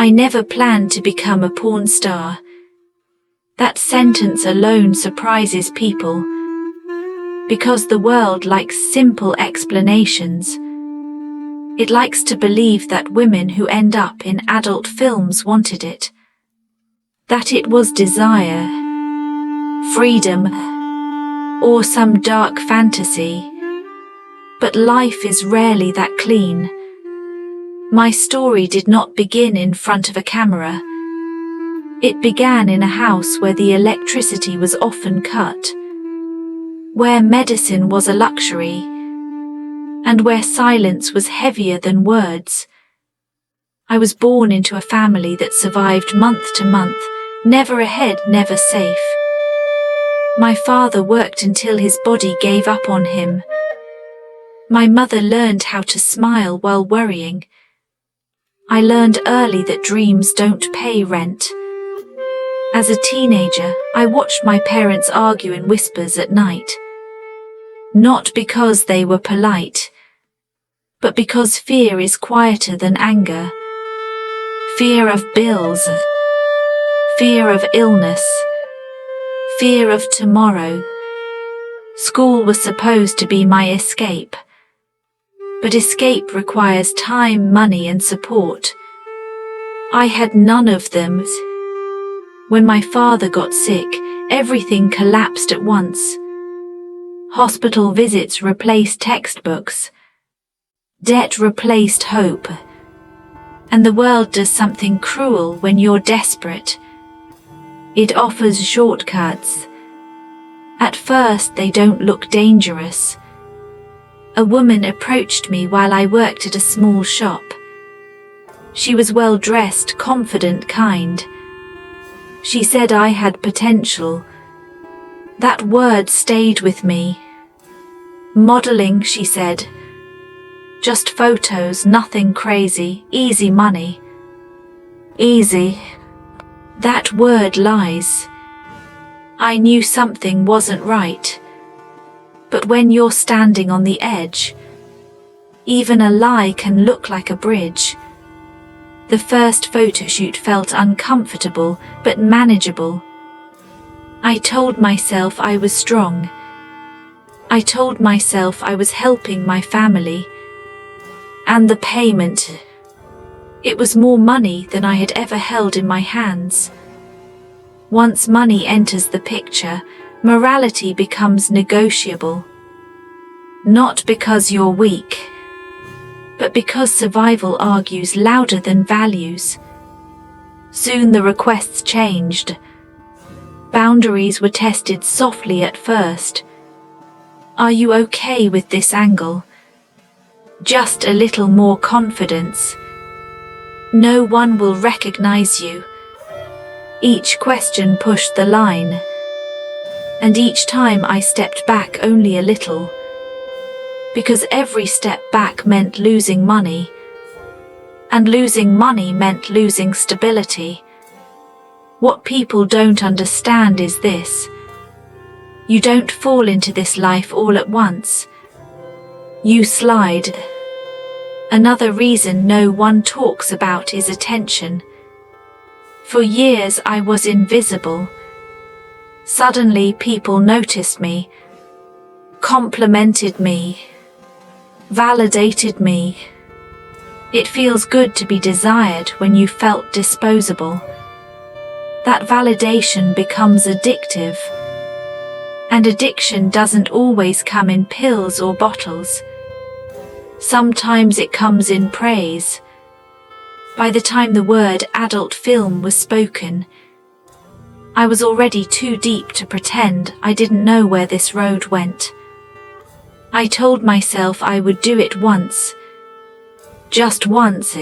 I never planned to become a porn star. That sentence alone surprises people, because the world likes simple explanations. It likes to believe that women who end up in adult films wanted it, that it was desire, freedom, or some dark fantasy. But life is rarely that clean. My story did not begin in front of a camera. It began in a house where the electricity was often cut, where medicine was a luxury, and where silence was heavier than words. I was born into a family that survived month to month, never ahead, never safe. My father worked until his body gave up on him. My mother learned how to smile while worrying. I learned early that dreams don't pay rent. As a teenager, I watched my parents argue in whispers at night. Not because they were polite, but because fear is quieter than anger. Fear of bills, fear of illness, fear of tomorrow. School was supposed to be my escape. But escape requires time, money, and support. I had none of them. When my father got sick, everything collapsed at once. Hospital visits replaced textbooks. Debt replaced hope. And the world does something cruel when you're desperate. It offers shortcuts. At first, they don't look dangerous. A woman approached me while I worked at a small shop. She was well-dressed, confident, kind. She said I had potential. That word stayed with me. Modeling, she said. Just photos, nothing crazy, easy money. Easy. That word lies. I knew something wasn't right. But when you're standing on the edge, even a lie can look like a bridge. The first photo shoot felt uncomfortable, but manageable. I told myself I was strong. I told myself I was helping my family. And the payment, it was more money than I had ever held in my hands. Once money enters the picture, morality becomes negotiable. Not because you're weak, but because survival argues louder than values. Soon the requests changed. Boundaries were tested softly at first. Are you okay with this angle? Just a little more confidence. No one will recognize you. Each question pushed the line. And each time I stepped back only a little. Because every step back meant losing money. And losing money meant losing stability. What people don't understand is this. You don't fall into this life all at once. You slide. Another reason no one talks about is attention. For years I was invisible. Suddenly people noticed me, complimented me, validated me. It feels good to be desired when you felt disposable. That validation becomes addictive. And addiction doesn't always come in pills or bottles. Sometimes it comes in praise. By the time the word adult film was spoken, I was already too deep to pretend I didn't know where this road went. I told myself I would do it once. Just once.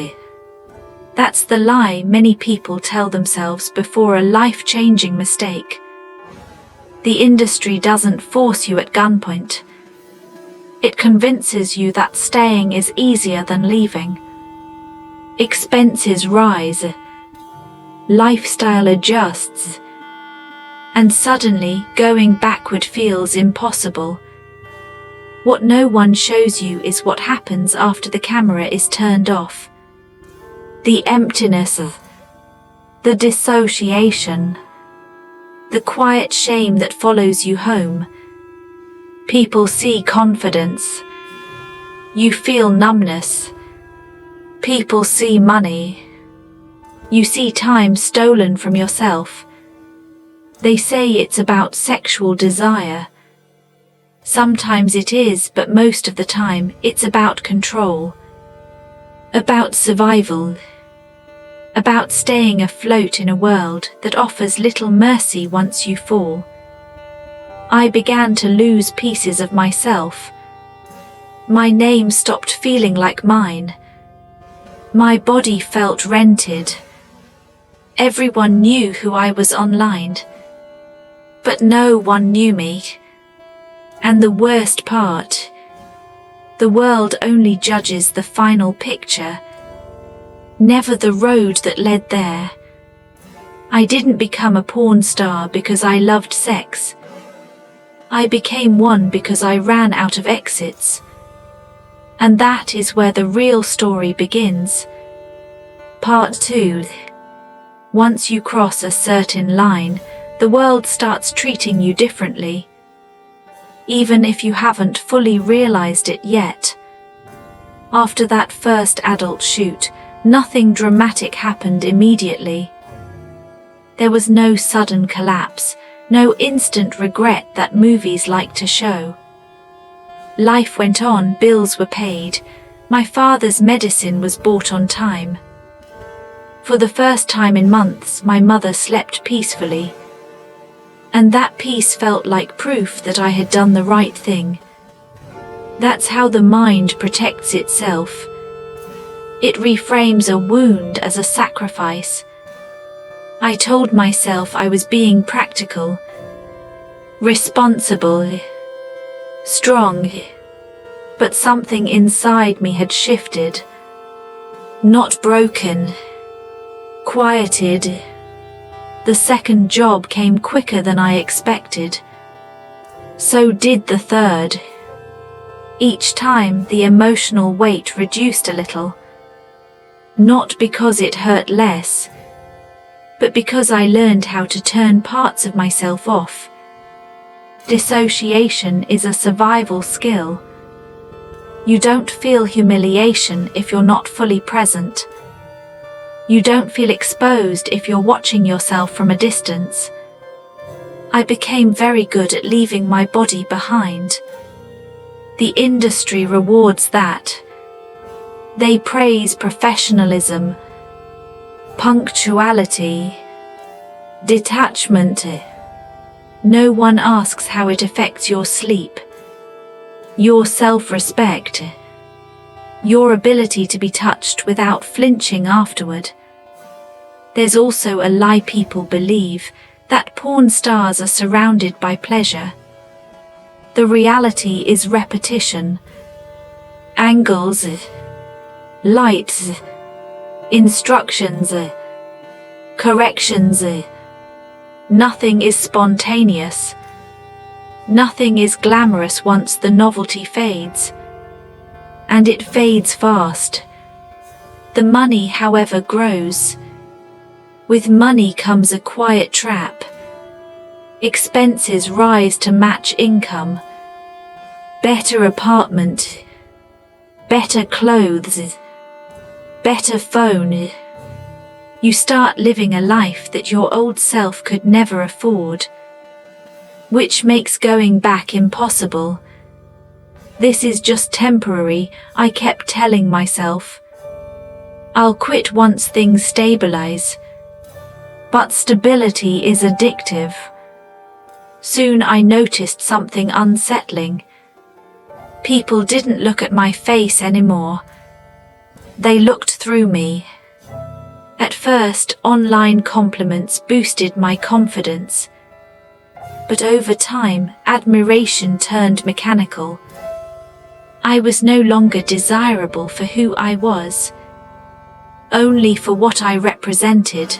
That's the lie many people tell themselves before a life-changing mistake. The industry doesn't force you at gunpoint. It convinces you that staying is easier than leaving. Expenses rise. Lifestyle adjusts. And suddenly, going backward feels impossible. What no one shows you is what happens after the camera is turned off. The emptiness, The dissociation. The quiet shame that follows you home. People see confidence. You feel numbness. People see money. You see time stolen from yourself. They say it's about sexual desire. Sometimes it is, but most of the time it's about control. About survival. About staying afloat in a world that offers little mercy once you fall. I began to lose pieces of myself. My name stopped feeling like mine. My body felt rented. Everyone knew who I was online, but no one knew me. And the worst part, the world only judges the final picture, never the road that led there. I didn't become a porn star because I loved sex. I became one because I ran out of exits. And that is where the real story begins. Part 2. Once you cross a certain line, the world starts treating you differently. Even if you haven't fully realized it yet. After that first adult shoot, nothing dramatic happened immediately. There was no sudden collapse, no instant regret that movies like to show. Life went on, bills were paid, my father's medicine was bought on time. For the first time in months, my mother slept peacefully. And that peace felt like proof that I had done the right thing. That's how the mind protects itself. It reframes a wound as a sacrifice. I told myself I was being practical, responsible, strong, but something inside me had shifted. Not broken, quieted. The second job came quicker than I expected. So did the third. Each time the emotional weight reduced a little. Not because it hurt less, but because I learned how to turn parts of myself off. Dissociation is a survival skill. You don't feel humiliation if you're not fully present. You don't feel exposed if you're watching yourself from a distance. I became very good at leaving my body behind. The industry rewards that. They praise professionalism, punctuality, detachment. No one asks how it affects your sleep, your self-respect, your ability to be touched without flinching afterward. There's also a lie people believe, that porn stars are surrounded by pleasure. The reality is repetition, angles, lights, instructions, corrections. Nothing is spontaneous. Nothing is glamorous once the novelty fades. And it fades fast. The money, however, grows. With money comes a quiet trap. Expenses rise to match income. Better apartment, better clothes, better phone. You start living a life that your old self could never afford, which makes going back impossible. This is just temporary, I kept telling myself. I'll quit once things stabilize. But stability is addictive. Soon I noticed something unsettling. People didn't look at my face anymore. They looked through me. At first, online compliments boosted my confidence. But over time, admiration turned mechanical. I was no longer desirable for who I was, only for what I represented.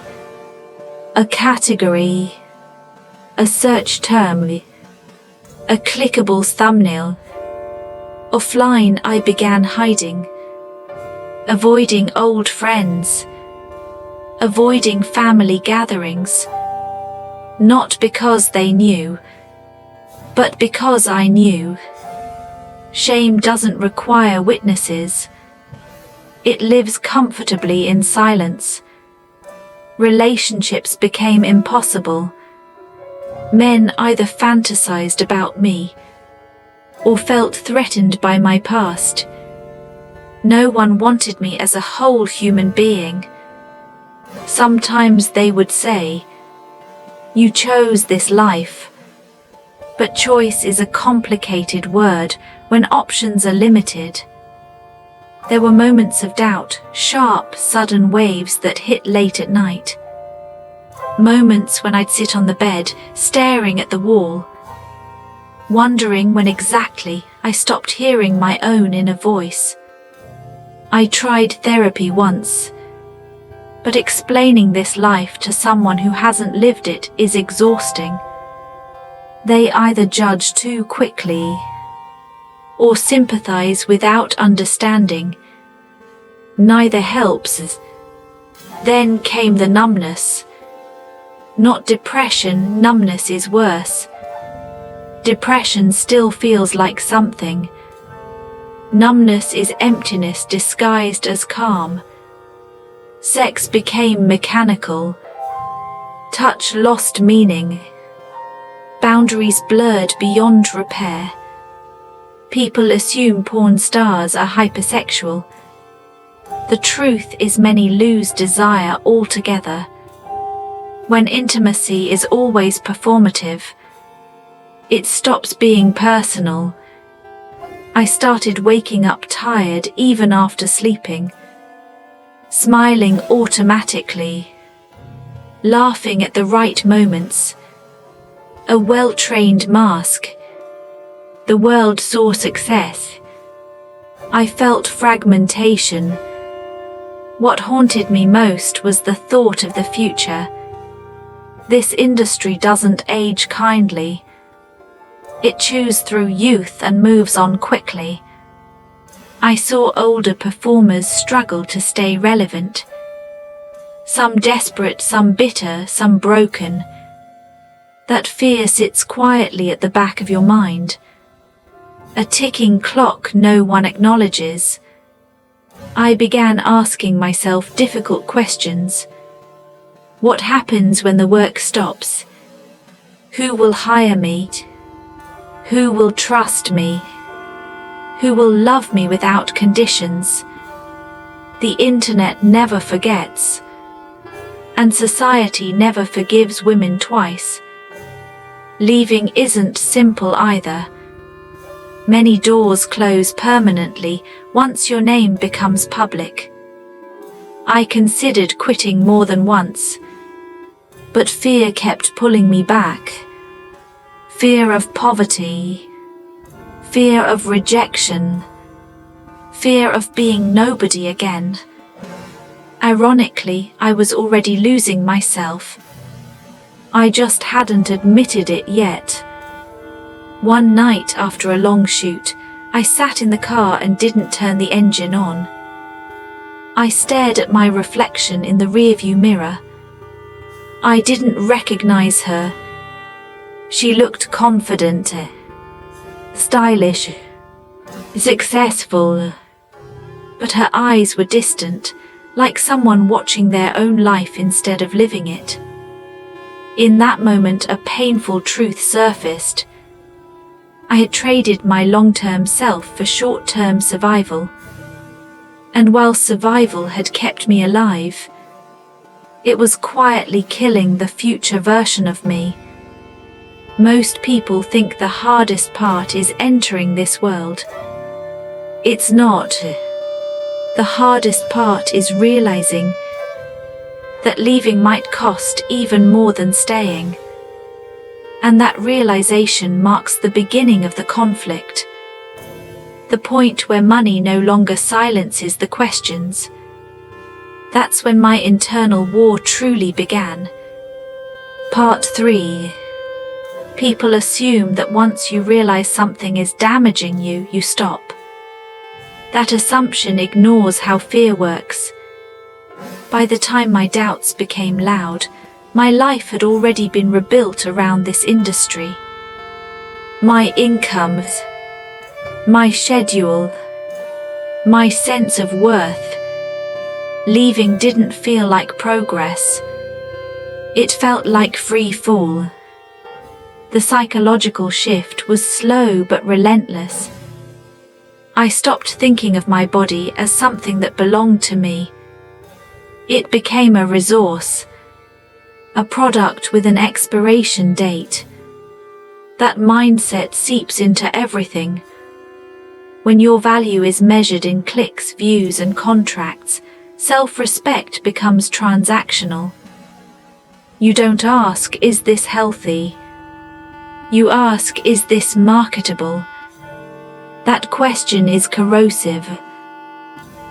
A category, a search term, a clickable thumbnail. Offline, I began hiding, avoiding old friends, avoiding family gatherings, not because they knew, but because I knew. Shame doesn't require witnesses. It lives comfortably in silence. Relationships became impossible. Men either fantasized about me or felt threatened by my past. No one wanted me as a whole human being. Sometimes they would say, "You chose this life." But choice is a complicated word when options are limited. There were moments of doubt, sharp, sudden waves that hit late at night. Moments when I'd sit on the bed, staring at the wall, wondering when exactly I stopped hearing my own inner voice. I tried therapy once, but explaining this life to someone who hasn't lived it is exhausting. They either judge too quickly or sympathize without understanding. Neither helps. Then came the numbness. Not depression, numbness is worse. Depression still feels like something. Numbness is emptiness disguised as calm. Sex became mechanical. Touch lost meaning. Boundaries blurred beyond repair. People assume porn stars are hypersexual. The truth is many lose desire altogether. When intimacy is always performative, it stops being personal. I started waking up tired even after sleeping, smiling automatically, laughing at the right moments. A well-trained mask. The world saw success. I felt fragmentation. What haunted me most was the thought of the future. This industry doesn't age kindly. It chews through youth and moves on quickly. I saw older performers struggle to stay relevant. Some desperate, some bitter, some broken. That fear sits quietly at the back of your mind. A ticking clock no one acknowledges. I began asking myself difficult questions. What happens when the work stops? Who will hire me? Who will trust me? Who will love me without conditions? The internet never forgets. And society never forgives women twice. Leaving isn't simple either. Many doors close permanently once your name becomes public. I considered quitting more than once, but fear kept pulling me back. Fear of poverty, fear of rejection, fear of being nobody again. Ironically, I was already losing myself. I just hadn't admitted it yet. One night after a long shoot, I sat in the car and didn't turn the engine on. I stared at my reflection in the rearview mirror. I didn't recognize her. She looked confident, stylish, successful, but her eyes were distant, like someone watching their own life instead of living it. In that moment, a painful truth surfaced. I had traded my long-term self for short-term survival. And while survival had kept me alive, it was quietly killing the future version of me. Most people think the hardest part is entering this world. It's not. The hardest part is realizing that leaving might cost even more than staying. And that realization marks the beginning of the conflict. The point where money no longer silences the questions. That's when my internal war truly began. Part 3. People assume that once you realize something is damaging you, you stop. That assumption ignores how fear works. By the time my doubts became loud, my life had already been rebuilt around this industry. My incomes, my schedule, my sense of worth. Leaving didn't feel like progress. It felt like free fall. The psychological shift was slow but relentless. I stopped thinking of my body as something that belonged to me. It became a resource, a product with an expiration date. That mindset seeps into everything. When your value is measured in clicks, views, and contracts, self-respect becomes transactional. You don't ask, is this healthy? You ask, is this marketable? That question is corrosive.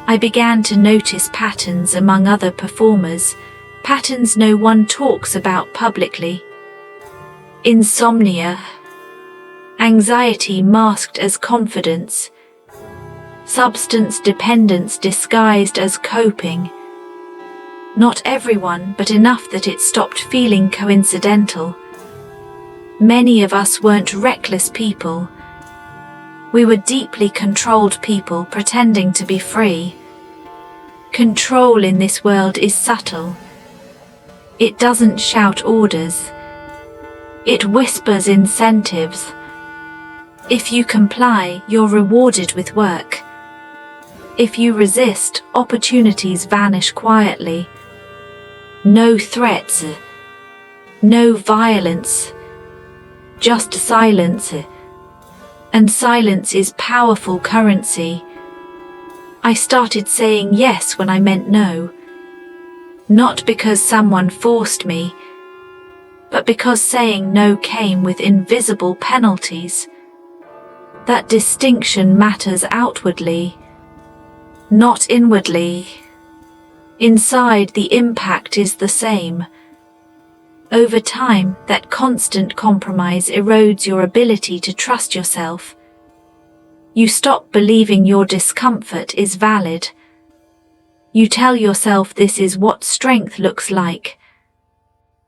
I began to notice patterns among other performers, patterns no one talks about publicly. Insomnia, anxiety masked as confidence, substance dependence disguised as coping. Not everyone, but enough that it stopped feeling coincidental. Many of us weren't reckless people. We were deeply controlled people pretending to be free. Control in this world is subtle. It doesn't shout orders. It whispers incentives. If you comply, you're rewarded with work. If you resist, opportunities vanish quietly. No threats, no violence, just silence. And silence is powerful currency. I started saying yes when I meant no. Not because someone forced me, but because saying no came with invisible penalties. That distinction matters outwardly, not inwardly. Inside, the impact is the same. Over time, that constant compromise erodes your ability to trust yourself. You stop believing your discomfort is valid. You tell yourself this is what strength looks like.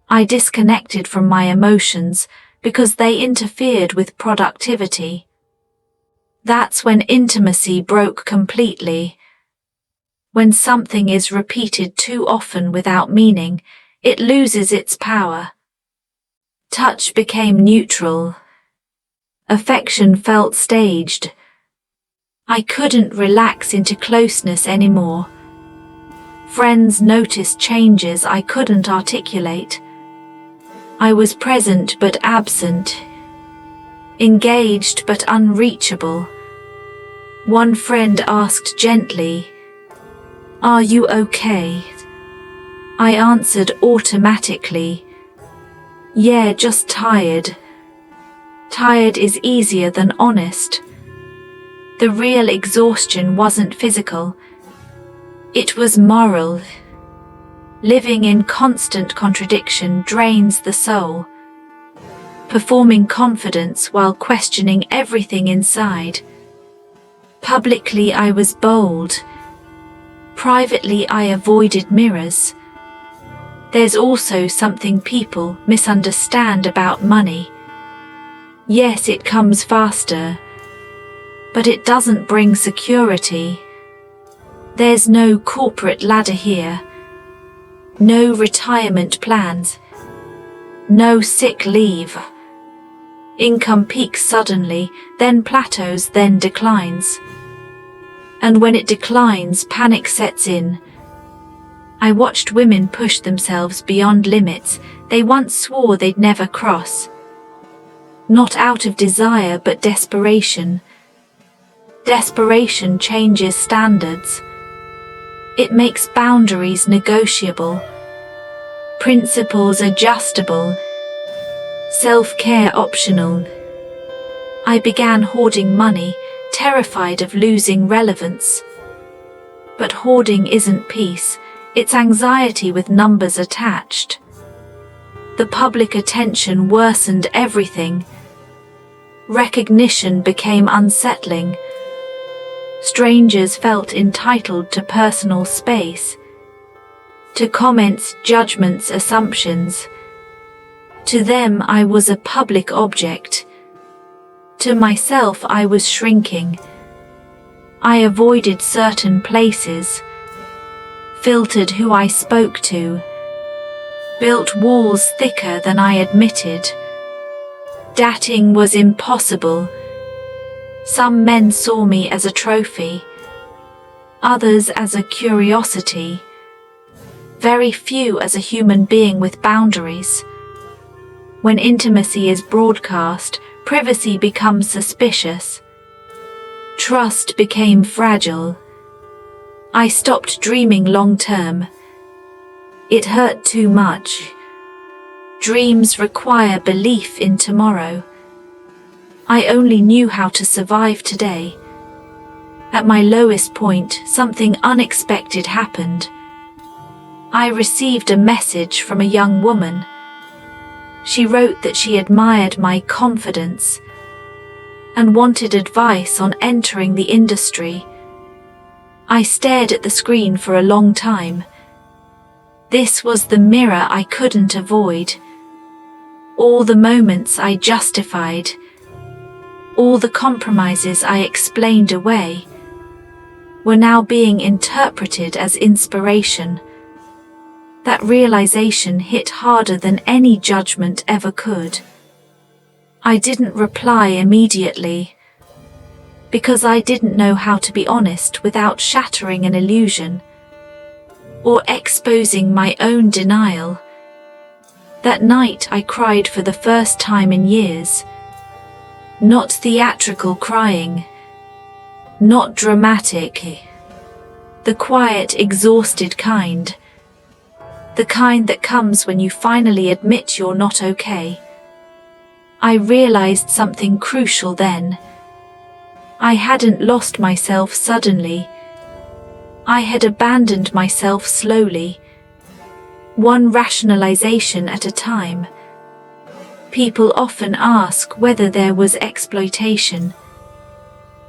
I disconnected from my emotions because they interfered with productivity. That's when intimacy broke completely. When something is repeated too often without meaning, it loses its power. Touch became neutral. Affection felt staged. I couldn't relax into closeness anymore. Friends noticed changes I couldn't articulate. I was present but absent, engaged but unreachable. One friend asked gently, "Are you okay?" I answered automatically, "Yeah, just tired." Tired is easier than honest. The real exhaustion wasn't physical. It was moral. Living in constant contradiction drains the soul. Performing confidence while questioning everything inside. Publicly I was bold. Privately I avoided mirrors. There's also something people misunderstand about money. Yes, it comes faster, but it doesn't bring security. There's no corporate ladder here. No retirement plans. No sick leave. Income peaks suddenly, then plateaus, then declines. And when it declines, panic sets in. I watched women push themselves beyond limits they once swore they'd never cross. Not out of desire, but desperation. Desperation changes standards. It makes boundaries negotiable, principles adjustable, self-care optional. I began hoarding money, terrified of losing relevance. But hoarding isn't peace, it's anxiety with numbers attached. The public attention worsened everything. Recognition became unsettling. Strangers felt entitled to personal space. to comments, judgments, assumptions. To them I was a public object. To myself I was shrinking. I avoided certain places, filtered who I spoke to, built walls thicker than I admitted. Dating was impossible. Some men saw me as a trophy, others as a curiosity, very few as a human being with boundaries. When intimacy is broadcast, privacy becomes suspicious. Trust became fragile. I stopped dreaming long term. It hurt too much. Dreams require belief in tomorrow. I only knew how to survive today. At my lowest point, something unexpected happened. I received a message from a young woman. She wrote that she admired my confidence and wanted advice on entering the industry. I stared at the screen for a long time. This was the mirror I couldn't avoid. All the moments I justified, all the compromises I explained away, were now being interpreted as inspiration. That realization hit harder than any judgment ever could. I didn't reply immediately, because I didn't know how to be honest without shattering an illusion or exposing my own denial. That night I cried for the first time in years. Not theatrical crying, not dramatic, the quiet, exhausted kind. The kind that comes when you finally admit you're not okay. I realized something crucial then. I hadn't lost myself suddenly. I had abandoned myself slowly, one rationalization at a time. People often ask whether there was exploitation.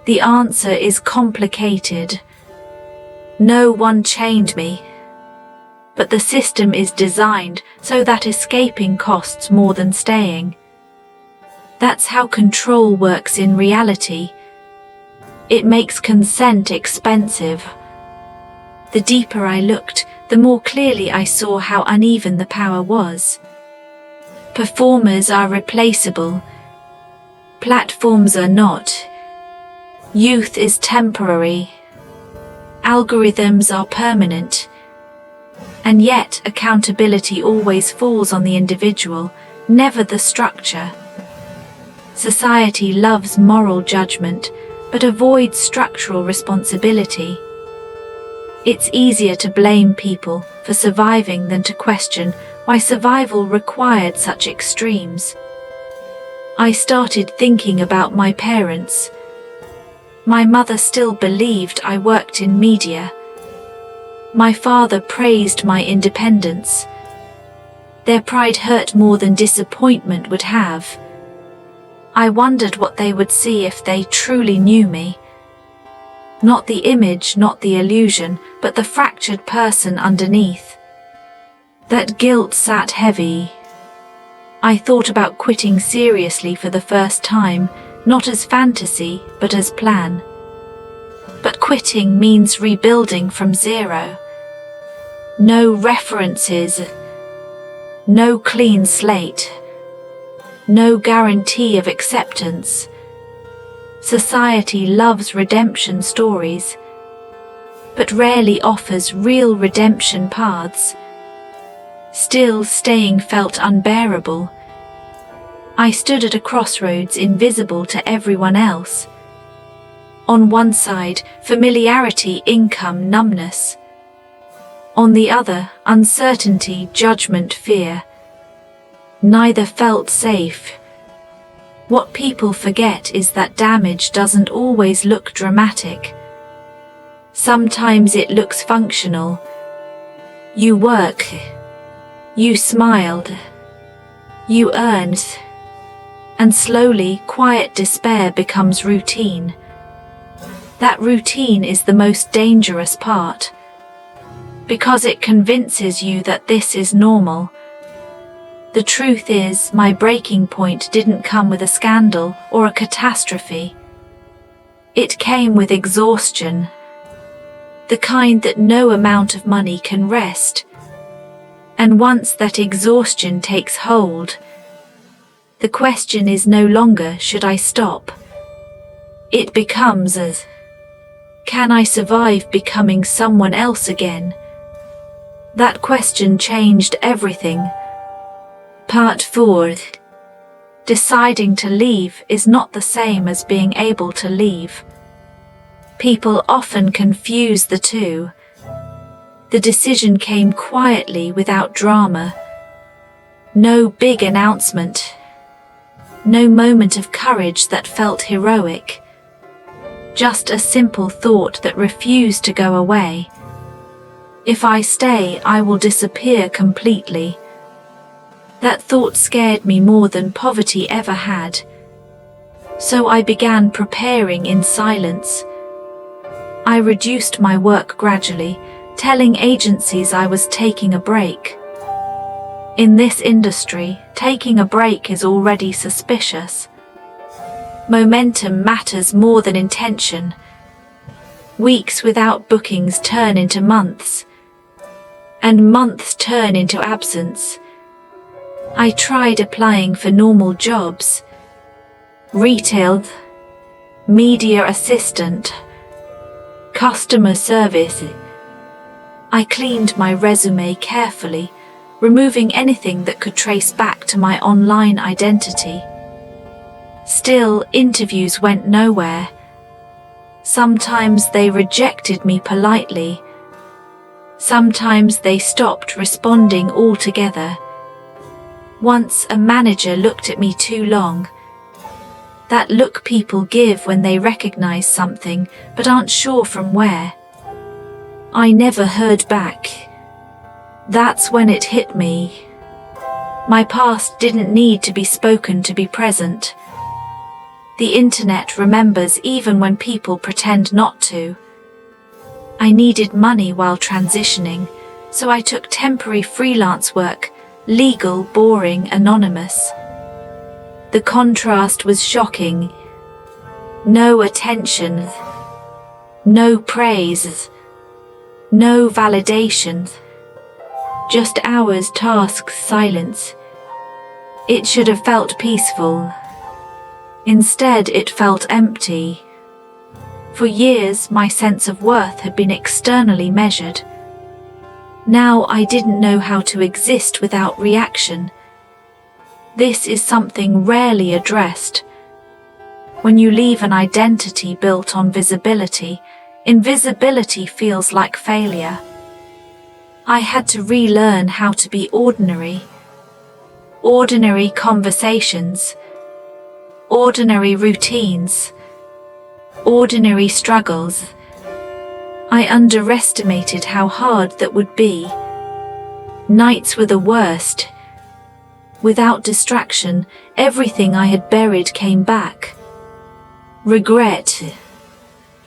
The answer is complicated. No one chained me. But the system is designed so that escaping costs more than staying. That's how control works in reality. It makes consent expensive. The deeper I looked, the more clearly I saw how uneven the power was. Performers are replaceable. Platforms are not. Youth is temporary. Algorithms are permanent. And yet, accountability always falls on the individual, never the structure. Society loves moral judgment, but avoids structural responsibility. It's easier to blame people for surviving than to question why survival required such extremes. I started thinking about my parents. My mother still believed I worked in media. My father praised my independence. Their pride hurt more than disappointment would have. I wondered what they would see if they truly knew me. Not the image, not the illusion, but the fractured person underneath. That guilt sat heavy. I thought about quitting seriously for the first time, not as fantasy, but as plan. But quitting means rebuilding from zero. No references, no clean slate, no guarantee of acceptance. Society loves redemption stories, but rarely offers real redemption paths. Still, staying felt unbearable. I stood at a crossroads invisible to everyone else. On one side, familiarity, income, numbness. On the other, uncertainty, judgment, fear. Neither felt safe. What people forget is that damage doesn't always look dramatic. Sometimes it looks functional. You work. You smiled. You earned. And slowly, quiet despair becomes routine. That routine is the most dangerous part. because it convinces you that this is normal. The truth is, my breaking point didn't come with a scandal or a catastrophe. It came with exhaustion, the kind that no amount of money can rest. And once that exhaustion takes hold, the question is no longer, should I stop? It becomes can I survive becoming someone else again? That question changed everything. Part 4. Deciding to leave is not the same as being able to leave. People often confuse the two. The decision came quietly without drama. No big announcement. No moment of courage that felt heroic. Just a simple thought that refused to go away. If I stay, I will disappear completely. That thought scared me more than poverty ever had. So I began preparing in silence. I reduced my work gradually, telling agencies I was taking a break. In this industry, taking a break is already suspicious. Momentum matters more than intention. Weeks without bookings turn into months, and months turn into absence. I tried applying for normal jobs. Retail, media assistant, customer service. I cleaned my resume carefully, removing anything that could trace back to my online identity. Still, interviews went nowhere. Sometimes they rejected me politely. Sometimes they stopped responding altogether. Once a manager looked at me too long. That look people give when they recognize something but aren't sure from where. I never heard back. That's when it hit me. My past didn't need to be spoken to be present. The internet remembers even when people pretend not to. I needed money while transitioning, so I took temporary freelance work, legal, boring, anonymous. The contrast was shocking. No attention, no praise, no validation. Just hours, tasks, silence. It should have felt peaceful. Instead, it felt empty. For years, my sense of worth had been externally measured. Now I didn't know how to exist without reaction. This is something rarely addressed. When you leave an identity built on visibility, invisibility feels like failure. I had to relearn how to be ordinary. Ordinary conversations, ordinary routines, ordinary struggles. I underestimated how hard that would be. Nights were the worst. Without distraction, everything I had buried came back. Regret,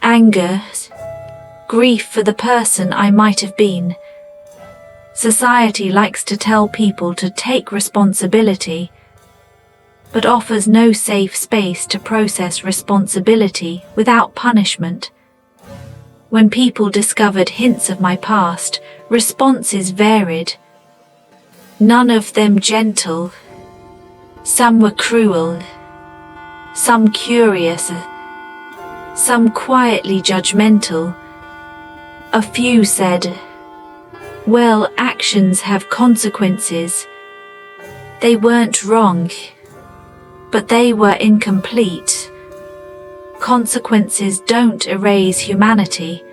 anger, grief for the person I might have been. Society likes to tell people to take responsibility, but offers no safe space to process responsibility without punishment. When people discovered hints of my past, responses varied. None of them gentle. Some were cruel. Some curious. Some quietly judgmental. A few said, "Well, actions have consequences." They weren't wrong, but they were incomplete. Consequences don't erase humanity.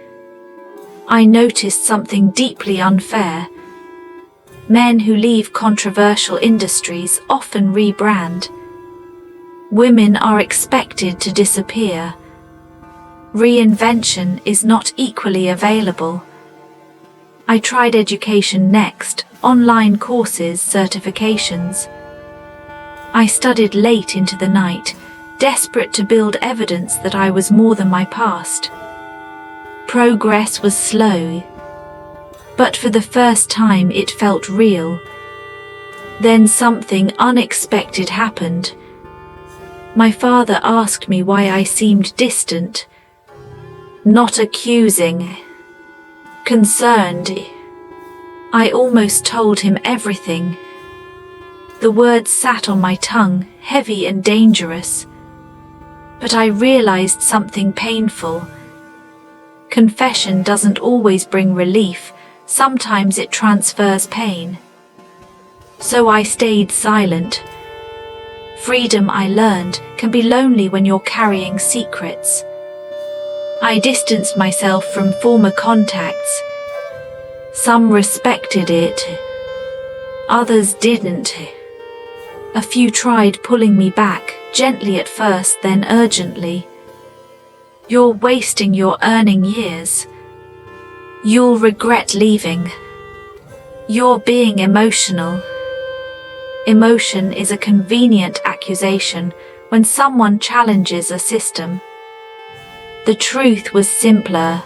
I noticed something deeply unfair. Men who leave controversial industries often rebrand. Women are expected to disappear. Reinvention is not equally available. I tried education next, online courses, certifications. I studied late into the night, desperate to build evidence that I was more than my past. Progress was slow. But for the first time it felt real. Then something unexpected happened. My father asked me why I seemed distant, not accusing, concerned. I almost told him everything. The words sat on my tongue, heavy and dangerous. But I realized something painful. Confession doesn't always bring relief, sometimes it transfers pain. So I stayed silent. Freedom, I learned, can be lonely when you're carrying secrets. I distanced myself from former contacts. Some respected it, others didn't. A few tried pulling me back, gently at first, then urgently. You're wasting your earning years. You'll regret leaving. You're being emotional. Emotion is a convenient accusation when someone challenges a system. The truth was simpler.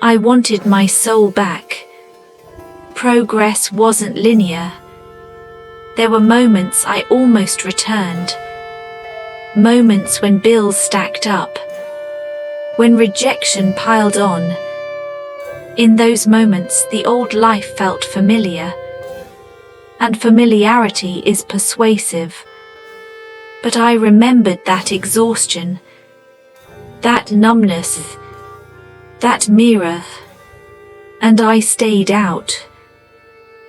I wanted my soul back. Progress wasn't linear. There were moments I almost returned. Moments when bills stacked up. When rejection piled on. In those moments, the old life felt familiar. And familiarity is persuasive. But I remembered that exhaustion, that numbness, that mirror, and I stayed out.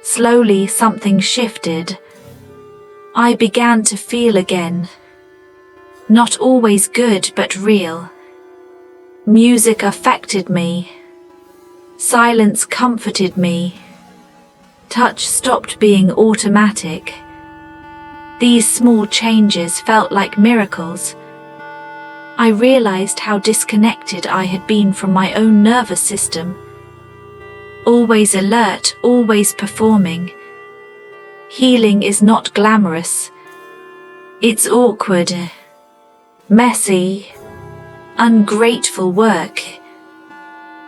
Slowly something shifted. I began to feel again. Not always good, but real. Music affected me. Silence comforted me. Touch stopped being automatic. These small changes felt like miracles. I realized how disconnected I had been from my own nervous system. Always alert, always performing. Healing is not glamorous. It's awkward, messy, ungrateful work.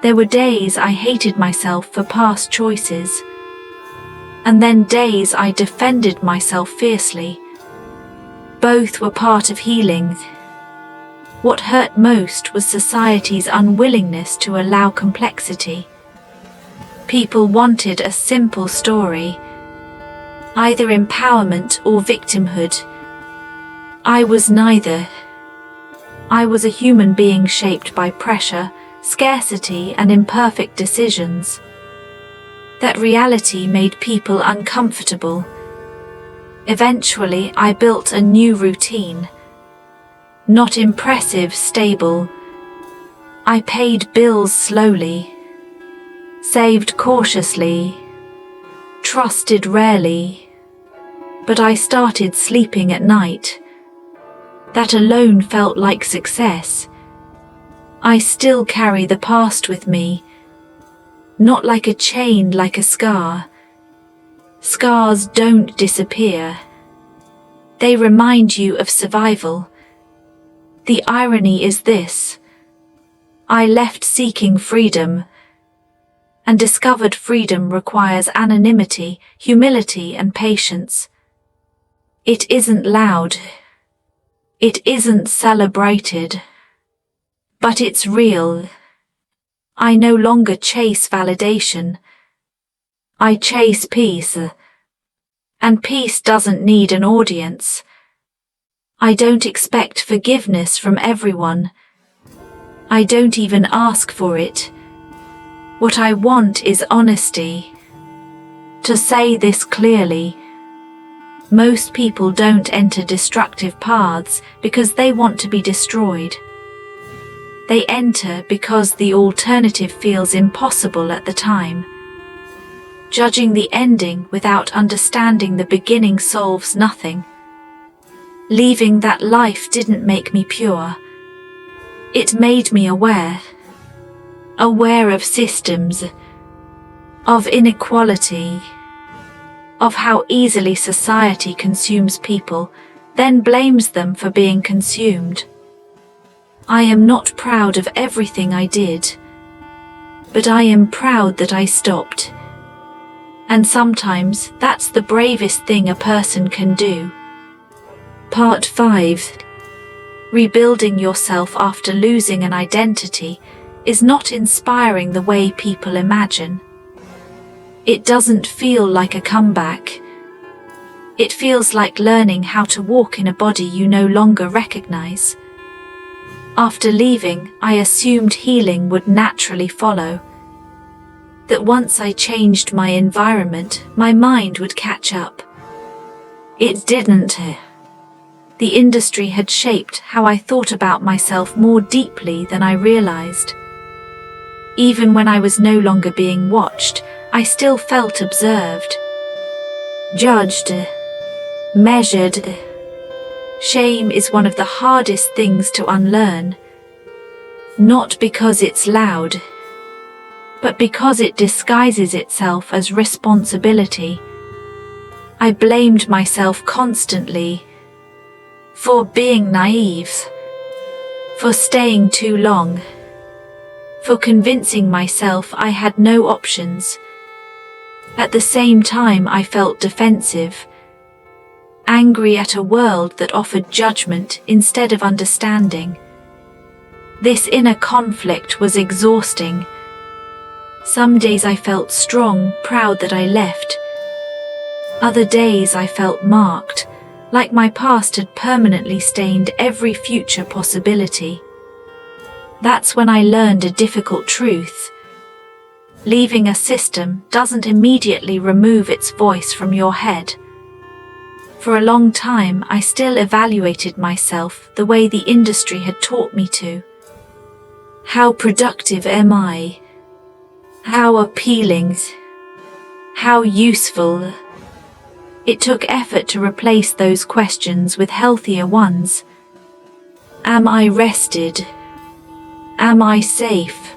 There were days I hated myself for past choices. And then days I defended myself fiercely. Both were part of healing. What hurt most was society's unwillingness to allow complexity. People wanted a simple story, either empowerment or victimhood. I was neither. I was a human being shaped by pressure, scarcity, and imperfect decisions. That reality made people uncomfortable. Eventually, I built a new routine. Not impressive, stable. I paid bills slowly, saved cautiously, trusted rarely. But I started sleeping at night. That alone felt like success. I still carry the past with me. Not like a chain, like a scar. Scars don't disappear. They remind you of survival. The irony is this. I left seeking freedom, and discovered freedom requires anonymity, humility, and patience. It isn't loud. It isn't celebrated. But it's real. I no longer chase validation. I chase peace. And peace doesn't need an audience. I don't expect forgiveness from everyone. I don't even ask for it. What I want is honesty. To say this clearly. Most people don't enter destructive paths because they want to be destroyed. They enter because the alternative feels impossible at the time. Judging the ending without understanding the beginning solves nothing. Leaving that life didn't make me pure. It made me aware. Aware of systems, of inequality, of how easily society consumes people, then blames them for being consumed. I am not proud of everything I did. but I am proud that I stopped. And sometimes that's the bravest thing a person can do. Part 5. Rebuilding yourself after losing an identity is not inspiring the way people imagine. It doesn't feel like a comeback. It feels like learning how to walk in a body you no longer recognize. After leaving, I assumed healing would naturally follow. That once I changed my environment, my mind would catch up. It didn't. The industry had shaped how I thought about myself more deeply than I realized. Even when I was no longer being watched, I still felt observed, judged, measured. Shame is one of the hardest things to unlearn. Not because it's loud, but because it disguises itself as responsibility. I blamed myself constantly for being naive, for staying too long, for convincing myself I had no options. At the same time, I felt defensive, angry at a world that offered judgment instead of understanding. This inner conflict was exhausting. Some days I felt strong, proud that I left. Other days I felt marked, like my past had permanently stained every future possibility. That's when I learned a difficult truth. Leaving a system doesn't immediately remove its voice from your head. For a long time, I still evaluated myself the way the industry had taught me to. How productive am I? How appealing? How useful? It took effort to replace those questions with healthier ones. Am I rested? Am I safe?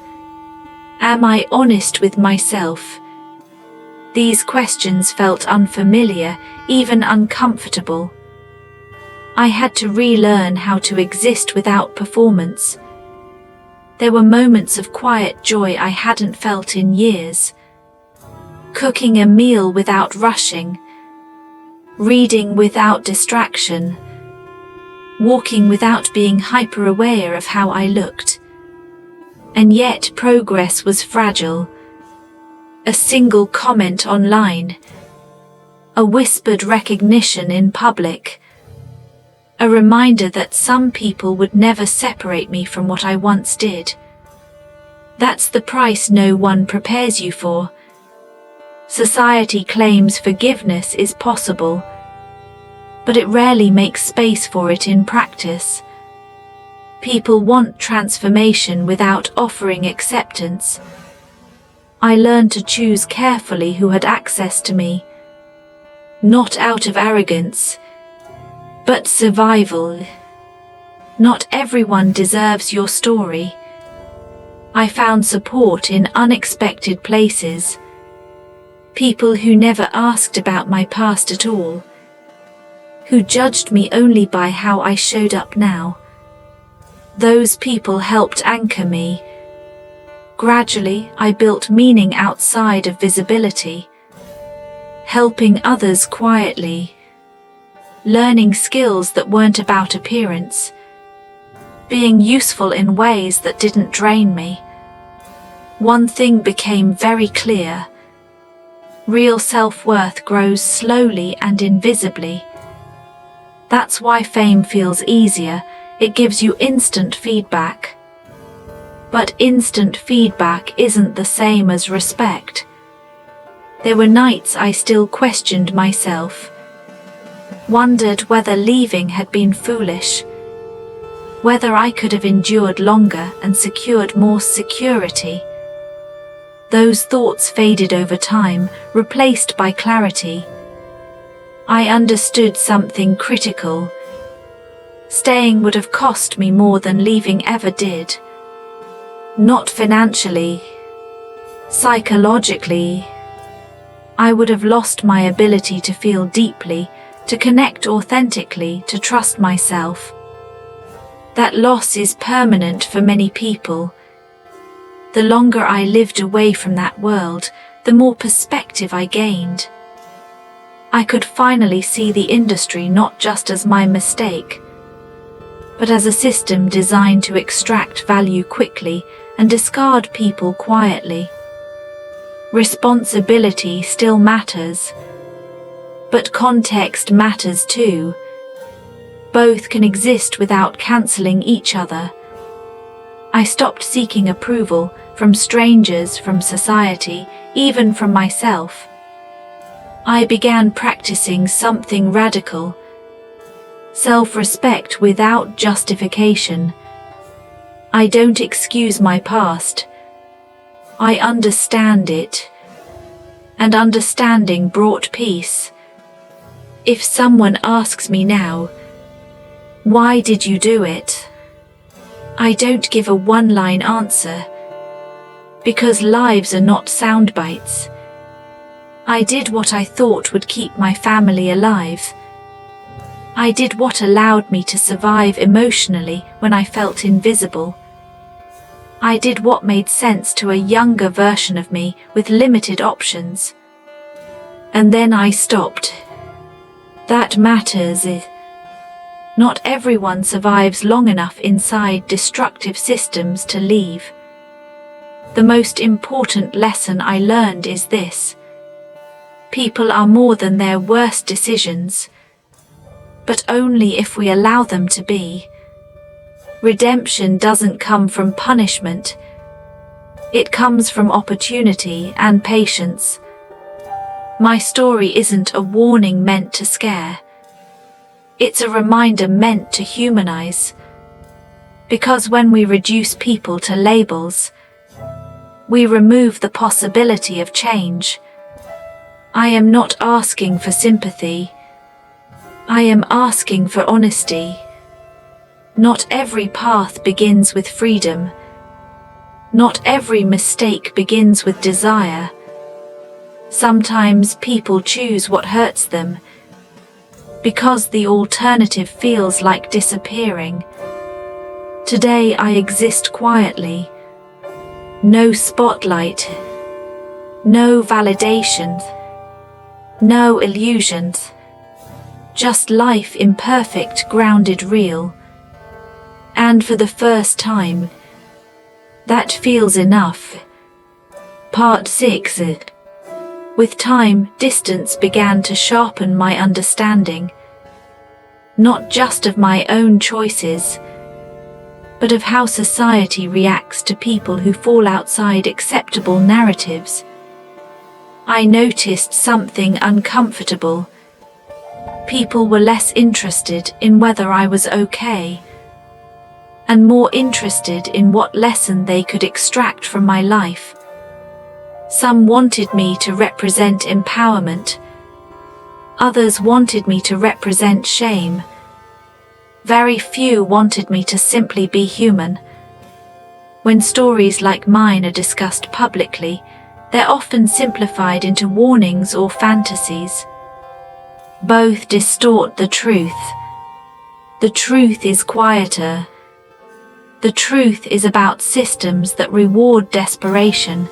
Am I honest with myself? These questions felt unfamiliar, even uncomfortable. I had to relearn how to exist without performance. There were moments of quiet joy I hadn't felt in years. Cooking a meal without rushing. Reading without distraction. Walking without being hyper-aware of how I looked. And yet progress was fragile. A single comment online. A whispered recognition in public. A reminder that some people would never separate me from what I once did. That's the price no one prepares you for. Society claims forgiveness is possible, but it rarely makes space for it in practice. People want transformation without offering acceptance. I learned to choose carefully who had access to me, not out of arrogance, but survival. Not everyone deserves your story. I found support in unexpected places. People who never asked about my past at all, who judged me only by how I showed up now. Those people helped anchor me. Gradually, I built meaning outside of visibility, helping others quietly, learning skills that weren't about appearance, being useful in ways that didn't drain me. One thing became very clear. Real self-worth grows slowly and invisibly. That's why fame feels easier. It gives you instant feedback. But instant feedback isn't the same as respect. There were nights I still questioned myself, wondered whether leaving had been foolish, whether I could have endured longer and secured more security. Those thoughts faded over time, replaced by clarity. I understood something critical. Staying would have cost me more than leaving ever did. Not financially, psychologically. I would have lost my ability to feel deeply, to connect authentically, to trust myself. That loss is permanent for many people. The longer I lived away from that world, the more perspective I gained. I could finally see the industry not just as my mistake, but as a system designed to extract value quickly and discard people quietly. Responsibility still matters, but context matters too. Both can exist without cancelling each other. I stopped seeking approval from strangers, from society, even from myself. I began practicing something radical: self-respect without justification. I don't excuse my past. I understand it. And understanding brought peace. If someone asks me now, "Why did you do it?" I don't give a one-line answer, because lives are not sound bites. I did what I thought would keep my family alive. I did what allowed me to survive emotionally when I felt invisible. I did what made sense to a younger version of me with limited options. And then I stopped. That matters. Not everyone survives long enough inside destructive systems to leave. The most important lesson I learned is this: people are more than their worst decisions, but only if we allow them to be. Redemption doesn't come from punishment. It comes from opportunity and patience. My story isn't a warning meant to scare. It's a reminder meant to humanize. Because when we reduce people to labels, we remove the possibility of change. I am not asking for sympathy. I am asking for honesty. Not every path begins with freedom. Not every mistake begins with desire. Sometimes people choose what hurts them, because the alternative feels like disappearing. Today I exist quietly. No spotlight. No validation. No illusions. Just life, imperfect, grounded, real. And for the first time, that feels enough. Part 6. With time, distance began to sharpen my understanding, not just of my own choices, but of how society reacts to people who fall outside acceptable narratives. I noticed something uncomfortable. People were less interested in whether I was okay, and more interested in what lesson they could extract from my life. Some wanted me to represent empowerment. Others wanted me to represent shame. Very few wanted me to simply be human. When stories like mine are discussed publicly, they're often simplified into warnings or fantasies. Both distort the truth. The truth is quieter. The truth is about systems that reward desperation,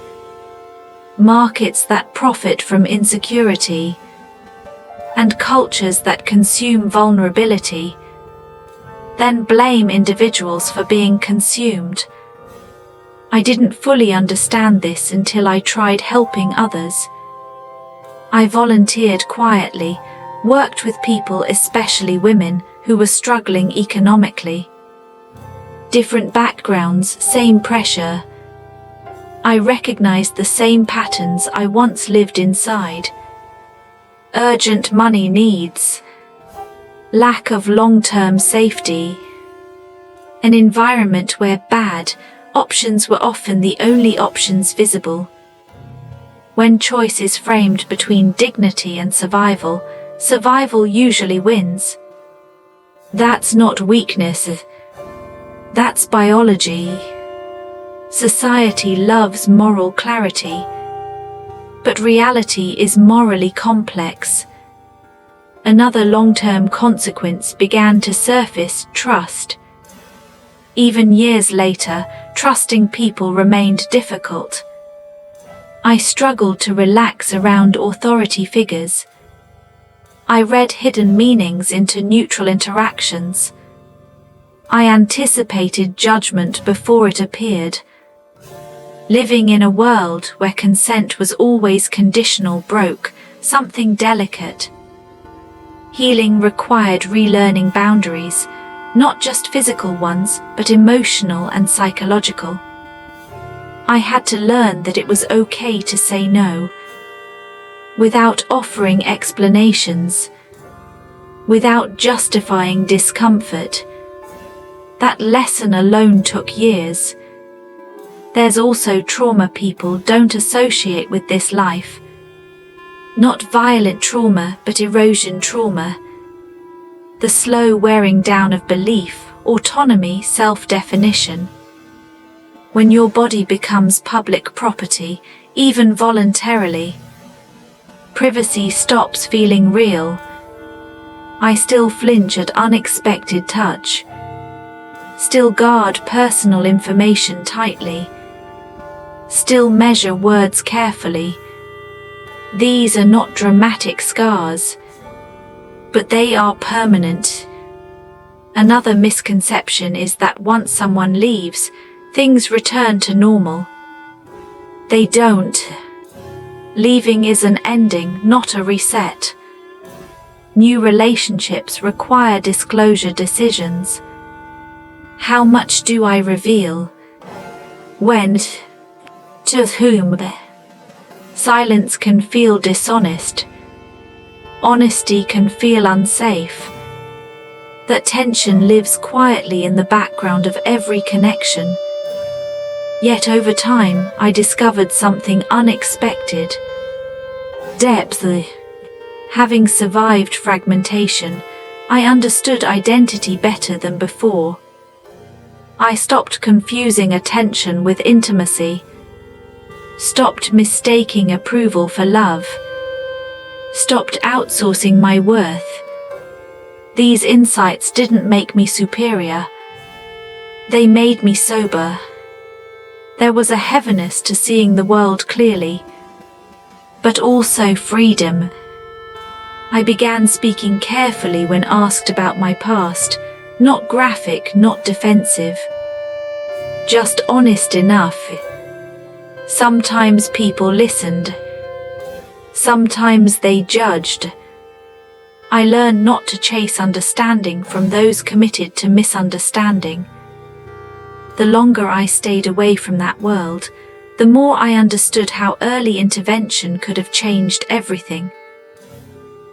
markets that profit from insecurity, and cultures that consume vulnerability, then blame individuals for being consumed. I didn't fully understand this until I tried helping others. I volunteered quietly, worked with people, especially women, who were struggling economically. Different backgrounds, same pressure. I recognized the same patterns I once lived inside. Urgent money needs, lack of long-term safety, an environment where bad options were often the only options visible. When choice is framed between dignity and survival, survival usually wins. That's not weakness, that's biology. Society loves moral clarity, but reality is morally complex. Another long-term consequence began to surface: trust. Even years later, Trusting people remained difficult. I struggled to relax around authority figures. I read hidden meanings into neutral interactions. I anticipated judgment before it appeared. Living in a world where consent was always conditional broke something delicate. Healing required relearning boundaries, not just physical ones, but emotional and psychological. I had to learn that it was okay to say no, without offering explanations, without justifying discomfort. That lesson alone took years. There's also trauma people don't associate with this life. Not violent trauma, but erosion trauma. The slow wearing down of belief, autonomy, self-definition. When your body becomes public property, even voluntarily, privacy stops feeling real. I still flinch at unexpected touch. Still guard personal information tightly. Still measure words carefully. These are not dramatic scars, but they are permanent. Another misconception is that once someone leaves, things return to normal. They don't. Leaving is an ending, not a reset. New relationships require disclosure decisions. How much do I reveal? When? To whom? Silence can feel dishonest. Honesty can feel unsafe. That tension lives quietly in the background of every connection. Yet over time, I discovered something unexpected. Depth. Having survived fragmentation, I understood identity better than before. I stopped confusing attention with intimacy. Stopped mistaking approval for love. Stopped outsourcing my worth. These insights didn't make me superior. They made me sober. There was a heaviness to seeing the world clearly, but also freedom. I began speaking carefully when asked about my past, not graphic, not defensive. Just honest enough. Sometimes people listened. Sometimes they judged. I learned not to chase understanding from those committed to misunderstanding. The longer I stayed away from that world, the more I understood how early intervention could have changed everything.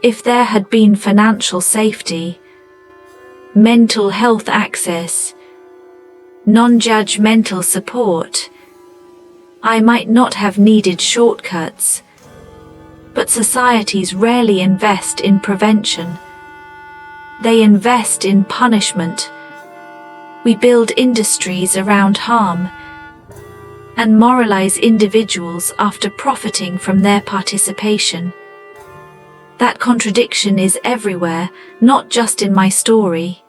If there had been financial safety, mental health access, non-judgmental support, I might not have needed shortcuts. But societies rarely invest in prevention. They invest in punishment. We build industries around harm and moralize individuals after profiting from their participation. That contradiction is everywhere, not just in my story.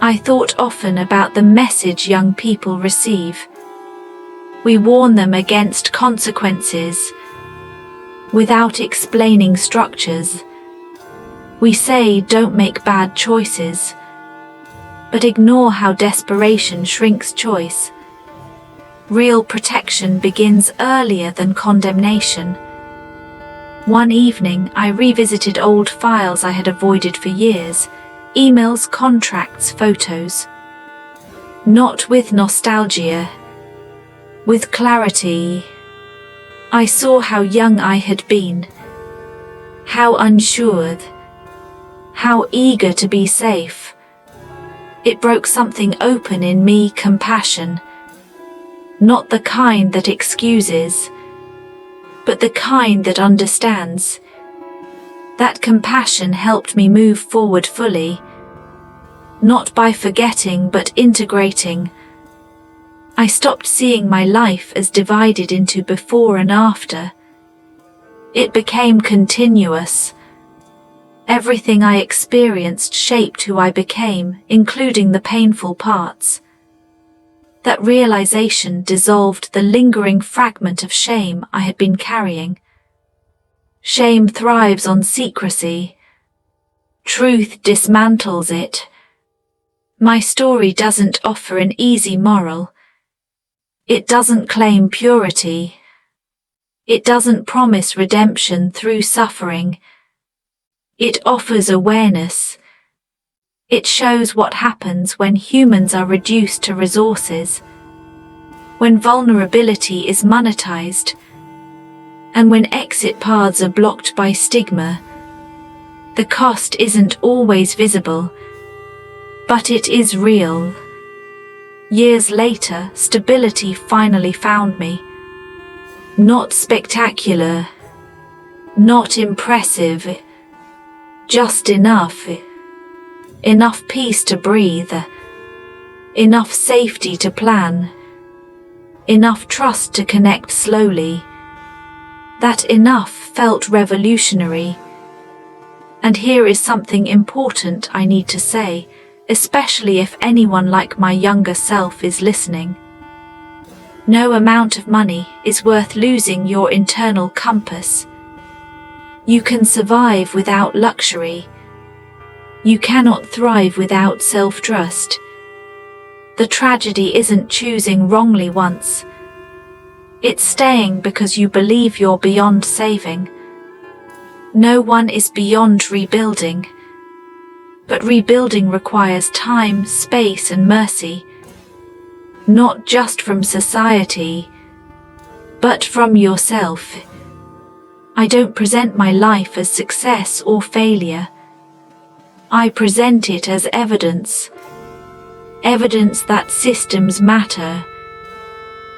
I thought often about the message young people receive. We warn them against consequences without explaining structures. We say don't make bad choices, but ignore how desperation shrinks choice. Real protection begins earlier than condemnation. One evening, I revisited old files I had avoided for years, emails, contracts, photos. Not with nostalgia, with clarity. I saw how young I had been, how unsure, how eager to be safe. It broke something open in me, compassion. Not the kind that excuses, but the kind that understands. That compassion helped me move forward fully, not by forgetting but integrating. I stopped seeing my life as divided into before and after. It became continuous. Everything I experienced shaped who I became, including the painful parts. That realization dissolved the lingering fragment of shame I had been carrying. Shame thrives on secrecy. Truth dismantles it. My story doesn't offer an easy moral. It doesn't claim purity. It doesn't promise redemption through suffering. It offers awareness. It shows what happens when humans are reduced to resources, when vulnerability is monetized, and when exit paths are blocked by stigma. The cost isn't always visible, but it is real. Years later, stability finally found me. Not spectacular, not impressive, just enough. Enough peace to breathe, enough safety to plan, enough trust to connect slowly. That enough felt revolutionary. And here is something important I need to say, especially if anyone like my younger self is listening. No amount of money is worth losing your internal compass. You can survive without luxury. You cannot thrive without self-trust. The tragedy isn't choosing wrongly once. It's staying because you believe you're beyond saving. No one is beyond rebuilding. But rebuilding requires time, space, and mercy. Not just from society, but from yourself. I don't present my life as success or failure. I present it as evidence. Evidence that systems matter,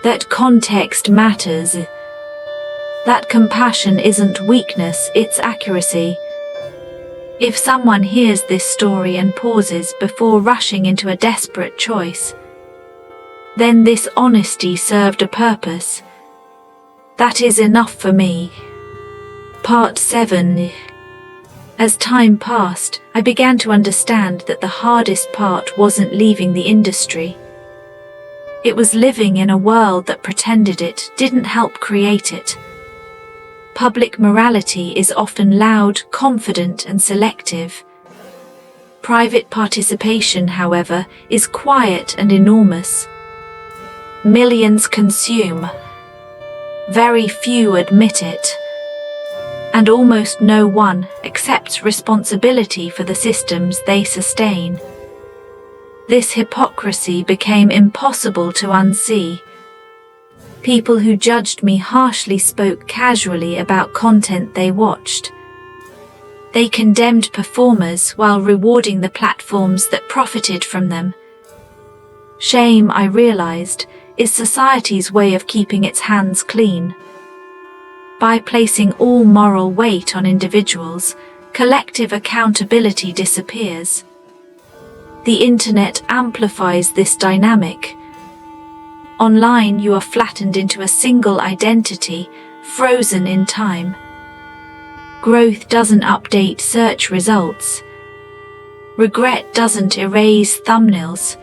that context matters, that compassion isn't weakness, it's accuracy. If someone hears this story and pauses before rushing into a desperate choice, then this honesty served a purpose. That is enough for me. Part 7. As time passed, I began to understand that the hardest part wasn't leaving the industry. It was living in a world that pretended it didn't help create it. Public morality is often loud, confident, and selective. Private participation, however, is quiet and enormous. Millions consume. Very few admit it. And almost no one accepts responsibility for the systems they sustain. This hypocrisy became impossible to unsee. People who judged me harshly spoke casually about content they watched. They condemned performers while rewarding the platforms that profited from them. Shame, I realized, is society's way of keeping its hands clean. By placing all moral weight on individuals, collective accountability disappears. The internet amplifies this dynamic. Online, you are flattened into a single identity, frozen in time. Growth doesn't update search results. Regret doesn't erase thumbnails.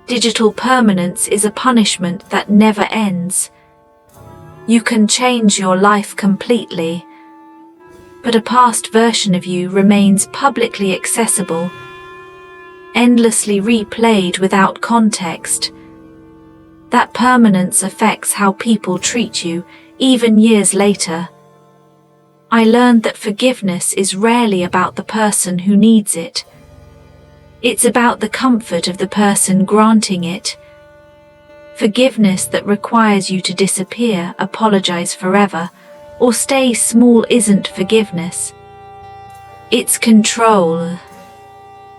Digital permanence is a punishment that never ends. You can change your life completely, but a past version of you remains publicly accessible, endlessly replayed without context. That permanence affects how people treat you, even years later. I learned that forgiveness is rarely about the person who needs it. It's about the comfort of the person granting it. Forgiveness that requires you to disappear, apologize forever, or stay small isn't forgiveness. It's control.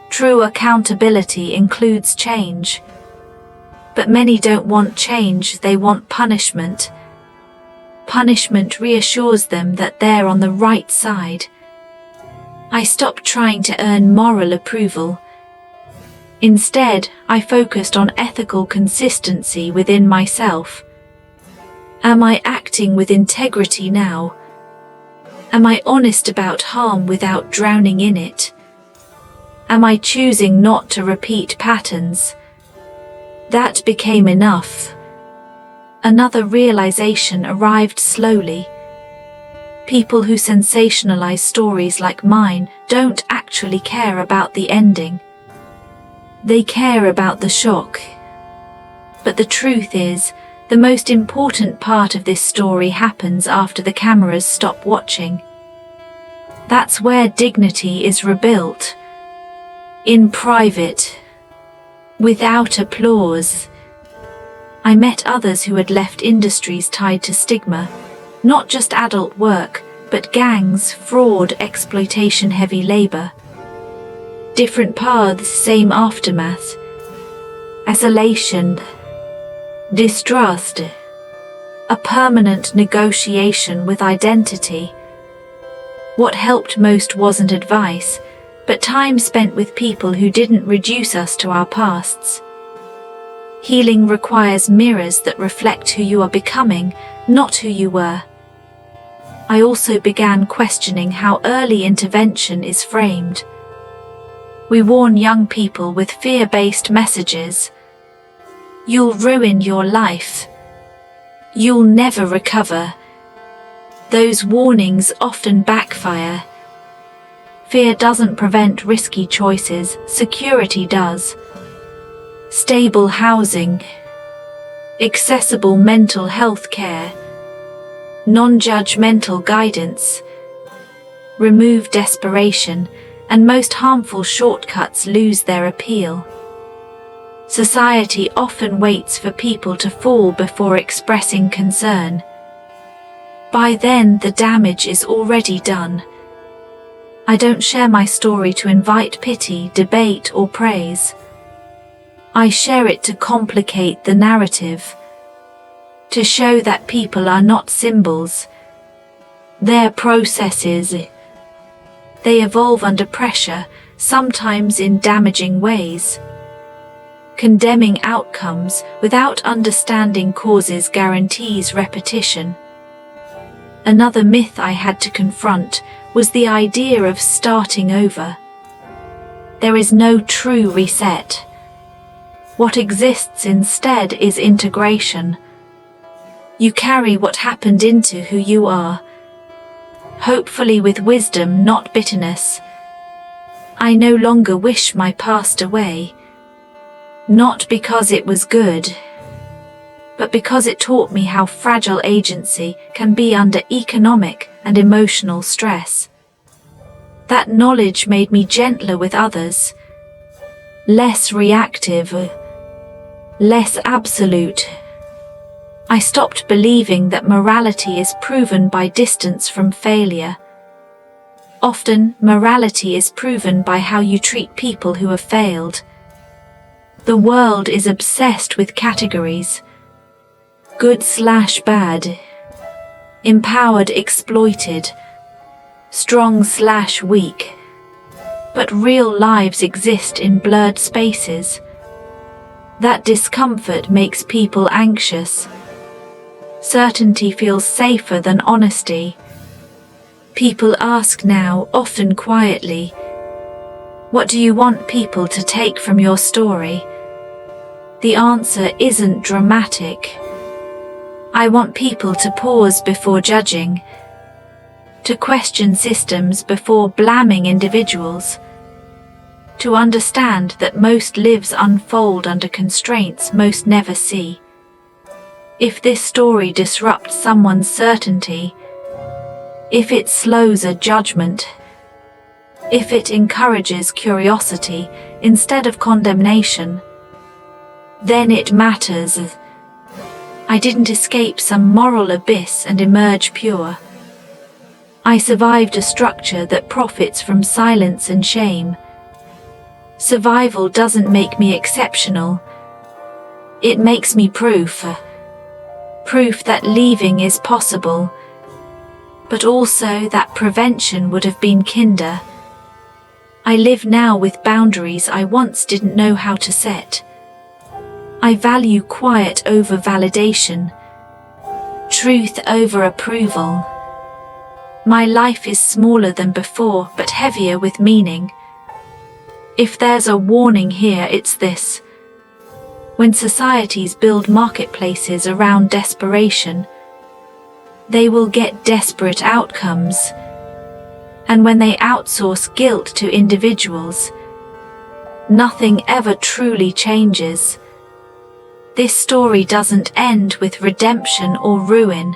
True accountability includes change. But many don't want change, they want punishment. Punishment reassures them that they're on the right side. I stopped trying to earn moral approval. Instead, I focused on ethical consistency within myself. Am I acting with integrity now? Am I honest about harm without drowning in it? Am I choosing not to repeat patterns? That became enough. Another realization arrived slowly. People who sensationalize stories like mine don't actually care about the ending. They care about the shock. But the truth is, the most important part of this story happens after the cameras stop watching. That's where dignity is rebuilt. In private. Without applause. I met others who had left industries tied to stigma, not just adult work, but gangs, fraud, exploitation, heavy labor. Different paths, same aftermath. Isolation. Distrust. A permanent negotiation with identity. What helped most wasn't advice, but time spent with people who didn't reduce us to our pasts. Healing requires mirrors that reflect who you are becoming, not who you were. I also began questioning how early intervention is framed. We warn young people with fear-based messages. You'll ruin your life. You'll never recover. Those warnings often backfire. Fear doesn't prevent risky choices, security does. Stable housing, accessible mental health care, non-judgmental guidance, remove desperation, and most harmful shortcuts lose their appeal. Society often waits for people to fall before expressing concern. By then, the damage is already done. I don't share my story to invite pity, debate, or praise. I share it to complicate the narrative, to show that people are not symbols. They're processes. They evolve under pressure, sometimes in damaging ways. Condemning outcomes without understanding causes guarantees repetition. Another myth I had to confront was the idea of starting over. There is no true reset. What exists instead is integration. You carry what happened into who you are, hopefully with wisdom, not bitterness. I no longer wish my past away, not because it was good, but because it taught me how fragile agency can be under economic and emotional stress. That knowledge made me gentler with others, less reactive, less absolute. I stopped believing that morality is proven by distance from failure. Often, morality is proven by how you treat people who have failed. The world is obsessed with categories. Good/bad. Empowered, exploited. Strong/weak. But real lives exist in blurred spaces. That discomfort makes people anxious. Certainty feels safer than honesty. People ask now, often quietly, what do you want people to take from your story? The answer isn't dramatic. I want people to pause before judging, to question systems before blaming individuals, to understand that most lives unfold under constraints most never see. If this story disrupts someone's certainty, if it slows a judgment, if it encourages curiosity instead of condemnation, then it matters. I didn't escape some moral abyss and emerge pure. I survived a structure that profits from silence and shame. Survival doesn't make me exceptional. It makes me proof. Proof that leaving is possible, but also that prevention would have been kinder. I live now with boundaries I once didn't know how to set. I value quiet over validation, truth over approval. My life is smaller than before, but heavier with meaning. If there's a warning here, it's this. When societies build marketplaces around desperation, they will get desperate outcomes. And when they outsource guilt to individuals, nothing ever truly changes. This story doesn't end with redemption or ruin.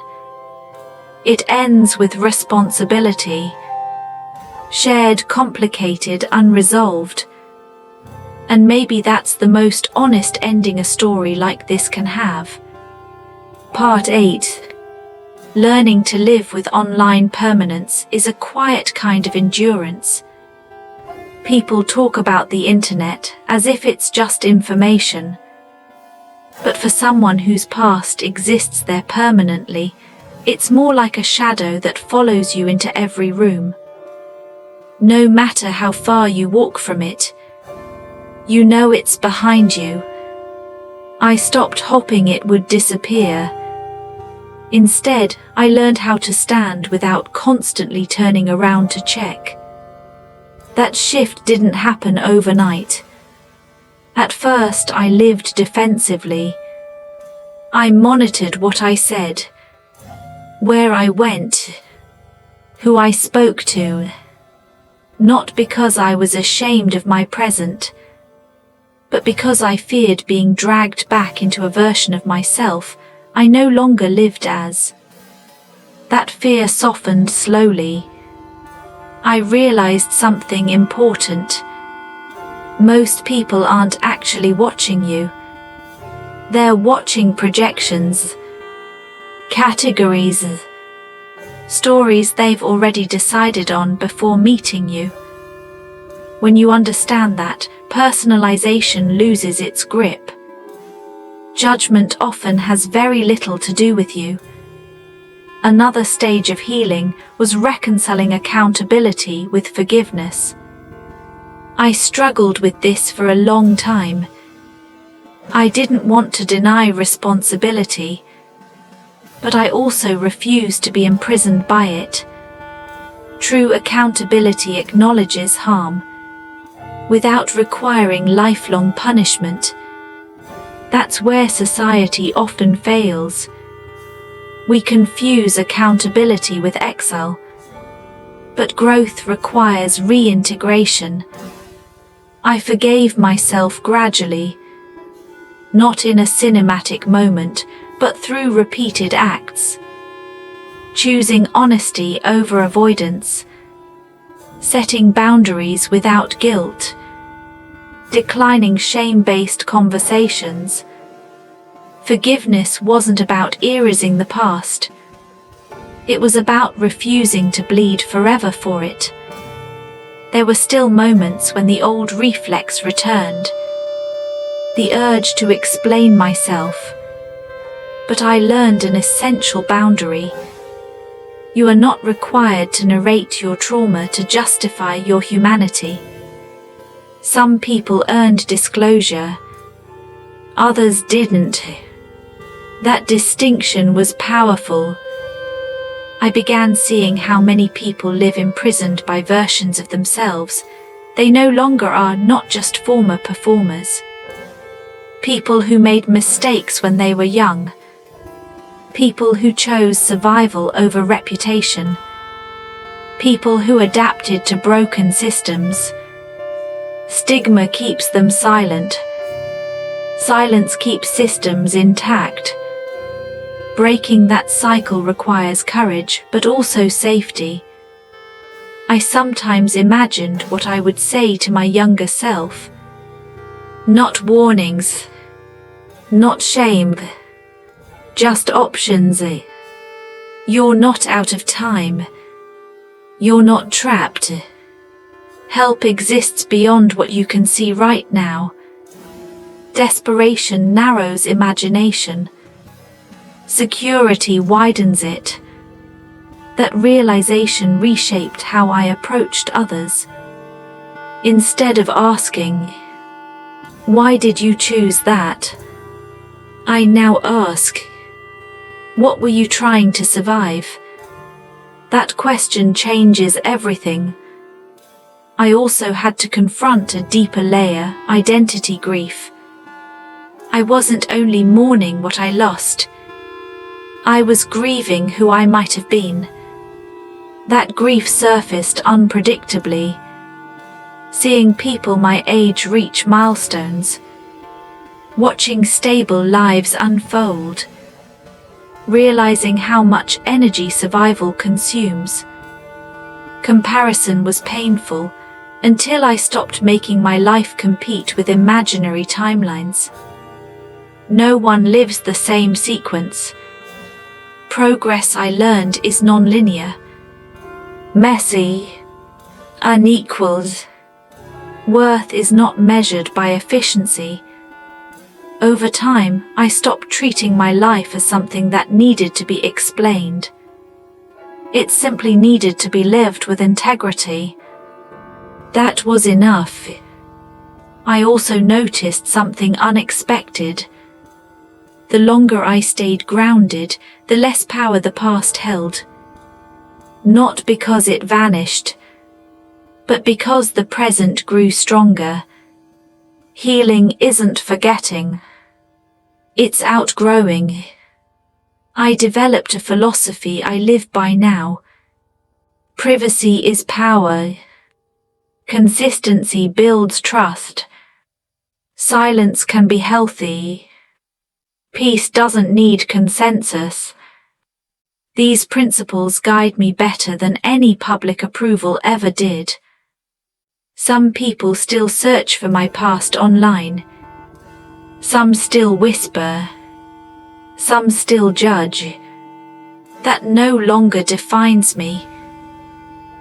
It ends with responsibility. Shared, complicated, unresolved. And maybe that's the most honest ending a story like this can have. Part 8. Learning to live with online permanence is a quiet kind of endurance. People talk about the internet as if it's just information. But for someone whose past exists there permanently, it's more like a shadow that follows you into every room. No matter how far you walk from it, you know it's behind you. I stopped hoping it would disappear. Instead, I learned how to stand without constantly turning around to check. That shift didn't happen overnight. At first, I lived defensively. I monitored what I said, where I went, who I spoke to. Not because I was ashamed of my present, but because I feared being dragged back into a version of myself I no longer lived as. That fear softened slowly. I realized something important. Most people aren't actually watching you. They're watching projections, categories, stories they've already decided on before meeting you. When you understand that, personalization loses its grip. Judgment often has very little to do with you. Another stage of healing was reconciling accountability with forgiveness. I struggled with this for a long time. I didn't want to deny responsibility, but I also refused to be imprisoned by it. True accountability acknowledges harm, without requiring lifelong punishment. That's where society often fails. We confuse accountability with exile, but growth requires reintegration. I forgave myself gradually, not in a cinematic moment, but through repeated acts. Choosing honesty over avoidance, setting boundaries without guilt, declining shame-based conversations. Forgiveness wasn't about erasing the past. It was about refusing to bleed forever for it. There were still moments when the old reflex returned, the urge to explain myself. But I learned an essential boundary. You are not required to narrate your trauma to justify your humanity. Some people earned disclosure, others didn't. That distinction was powerful. I began seeing how many people live imprisoned by versions of themselves. They no longer are not just former performers. People who made mistakes when they were young. People who chose survival over reputation. People who adapted to broken systems. Stigma keeps them silent. Silence keeps systems intact. Breaking that cycle requires courage, but also safety. I sometimes imagined what I would say to my younger self. Not warnings, not shame, just options. You're not out of time. You're not trapped. Help exists beyond what you can see right now. Desperation narrows imagination. Security widens it. That realization reshaped how I approached others. Instead of asking, "Why did you choose that?" I now ask, "What were you trying to survive?" That question changes everything. I also had to confront a deeper layer, identity grief. I wasn't only mourning what I lost, I was grieving who I might have been. That grief surfaced unpredictably, seeing people my age reach milestones, watching stable lives unfold, realizing how much energy survival consumes. Comparison was painful until I stopped making my life compete with imaginary timelines. No one lives the same sequence. Progress, I learned, is non-linear, messy, unequaled. Worth is not measured by efficiency. Over time, I stopped treating my life as something that needed to be explained. It simply needed to be lived with integrity. That was enough. I also noticed something unexpected. The longer I stayed grounded, the less power the past held. Not because it vanished, but because the present grew stronger. Healing isn't forgetting. It's outgrowing. I developed a philosophy I live by now. Privacy is power. Consistency builds trust. Silence can be healthy. Peace doesn't need consensus. These principles guide me better than any public approval ever did. Some people still search for my past online. Some still whisper. Some still judge. That no longer defines me.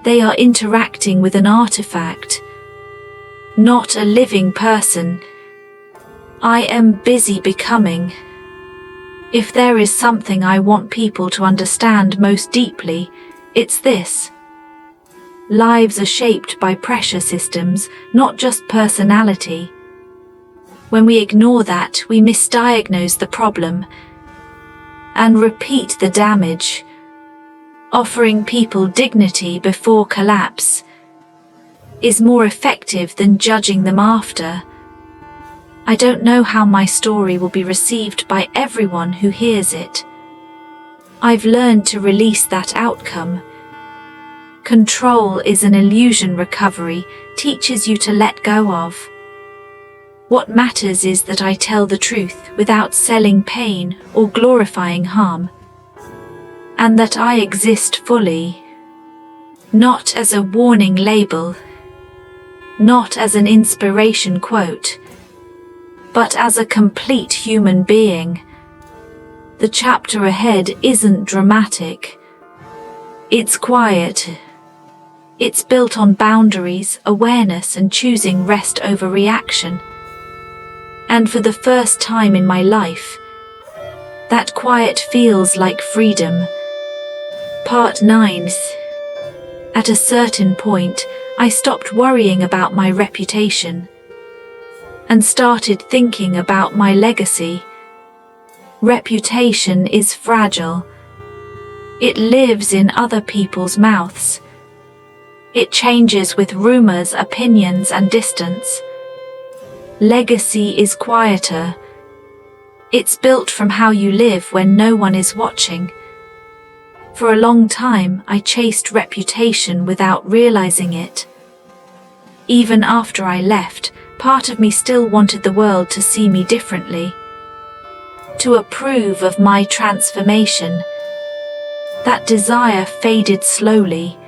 They are interacting with an artifact, not a living person. I am busy becoming. If there is something I want people to understand most deeply, it's this. Lives are shaped by pressure systems, not just personality. When we ignore that, we misdiagnose the problem and repeat the damage. Offering people dignity before collapse is more effective than judging them after. I don't know how my story will be received by everyone who hears it. I've learned to release that outcome. Control is an illusion recovery teaches you to let go of. What matters is that I tell the truth without selling pain or glorifying harm. And that I exist fully, not as a warning label, not as an inspiration quote, but as a complete human being. The chapter ahead isn't dramatic. It's quiet. It's built on boundaries, awareness, and choosing rest over reaction. And for the first time in my life, that quiet feels like freedom. Part 9. At a certain point, I stopped worrying about my reputation and started thinking about my legacy. Reputation is fragile. It lives in other people's mouths. It changes with rumors, opinions, and distance. Legacy is quieter. It's built from how you live when no one is watching. For a long time, I chased reputation without realizing it. Even after I left, part of me still wanted the world to see me differently, to approve of my transformation. That desire faded slowly.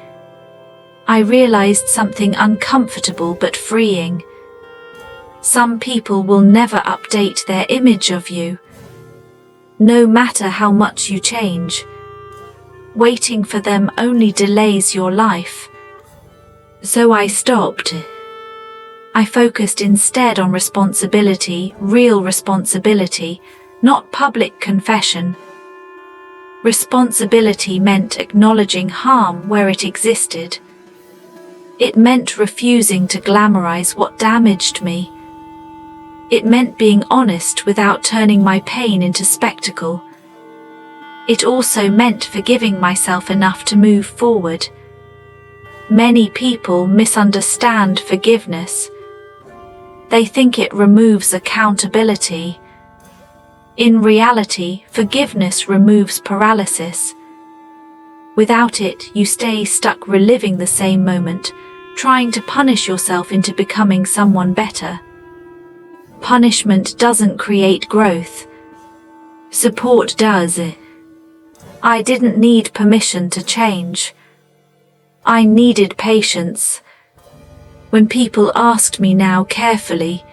I realized something uncomfortable but freeing. Some people will never update their image of you, no matter how much you change. Waiting for them only delays your life. So I stopped. I focused instead on responsibility, real responsibility, not public confession. Responsibility meant acknowledging harm where it existed. It meant refusing to glamorize what damaged me. It meant being honest without turning my pain into spectacle. It also meant forgiving myself enough to move forward. Many people misunderstand forgiveness. They think it removes accountability, In reality, forgiveness removes paralysis. Without it, you stay stuck reliving the same moment, trying to punish yourself into becoming someone better. Punishment doesn't create growth. Support does. I didn't need permission to change. I needed patience. When people asked me now carefully,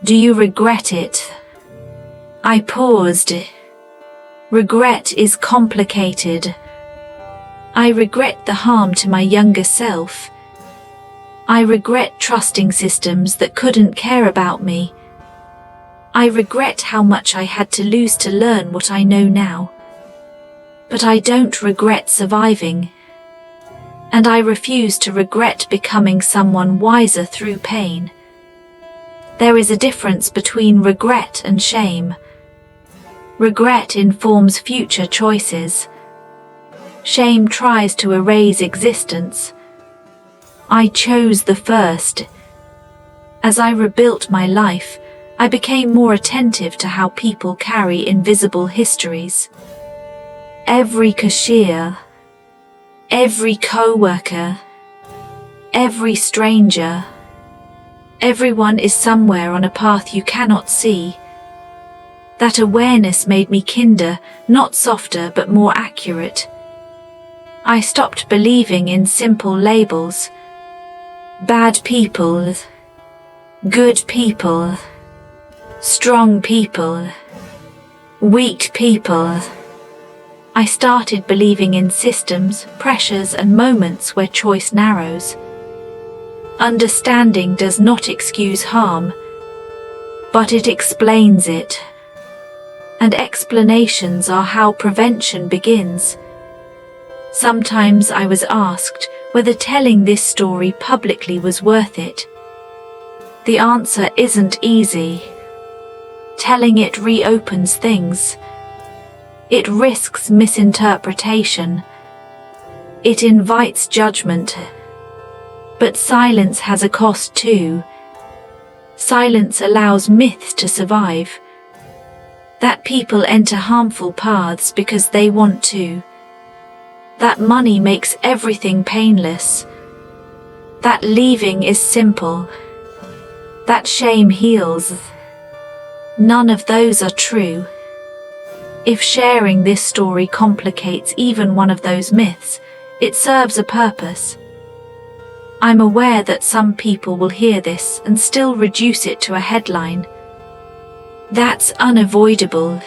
"Do you regret it?" I paused. Regret is complicated. I regret the harm to my younger self. I regret trusting systems that couldn't care about me. I regret how much I had to lose to learn what I know now. But I don't regret surviving. And I refuse to regret becoming someone wiser through pain. There is a difference between regret and shame. Regret informs future choices. Shame tries to erase existence. I chose the first. As I rebuilt my life, I became more attentive to how people carry invisible histories. Every cashier, every co-worker, every stranger, everyone is somewhere on a path you cannot see. That awareness made me kinder, not softer but more accurate. I stopped believing in simple labels. Bad people, good people, strong people, weak people. I started believing in systems, pressures, and moments where choice narrows. Understanding does not excuse harm, but it explains it. And explanations are how prevention begins. Sometimes I was asked whether telling this story publicly was worth it. The answer isn't easy. Telling it reopens things. It risks misinterpretation. It invites judgment. But silence has a cost too. Silence allows myths to survive. That people enter harmful paths because they want to. That money makes everything painless. That leaving is simple. That shame heals. None of those are true. If sharing this story complicates even one of those myths, it serves a purpose. I'm aware that some people will hear this and still reduce it to a headline. That's unavoidable.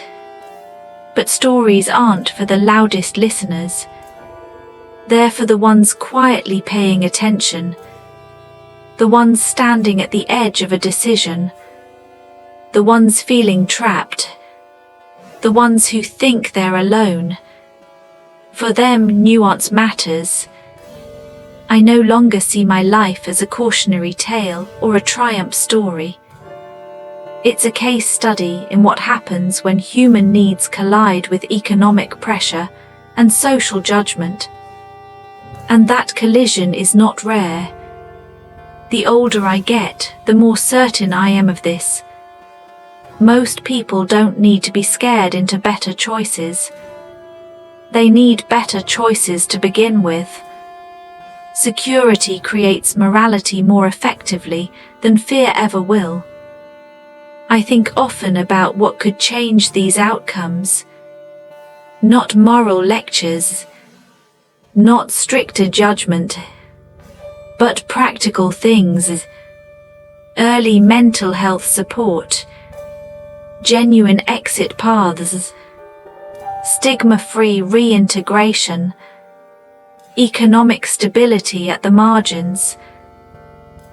But stories aren't for the loudest listeners. They're for the ones quietly paying attention. The ones standing at the edge of a decision. The ones feeling trapped. The ones who think they're alone. For them, nuance matters. I no longer see my life as a cautionary tale or a triumph story. It's a case study in what happens when human needs collide with economic pressure and social judgment. And that collision is not rare. The older I get, the more certain I am of this. Most people don't need to be scared into better choices. They need better choices to begin with. Security creates morality more effectively than fear ever will. I think often about what could change these outcomes. Not moral lectures, not stricter judgment, but practical things. Early mental health support, genuine exit paths, stigma-free reintegration, economic stability at the margins.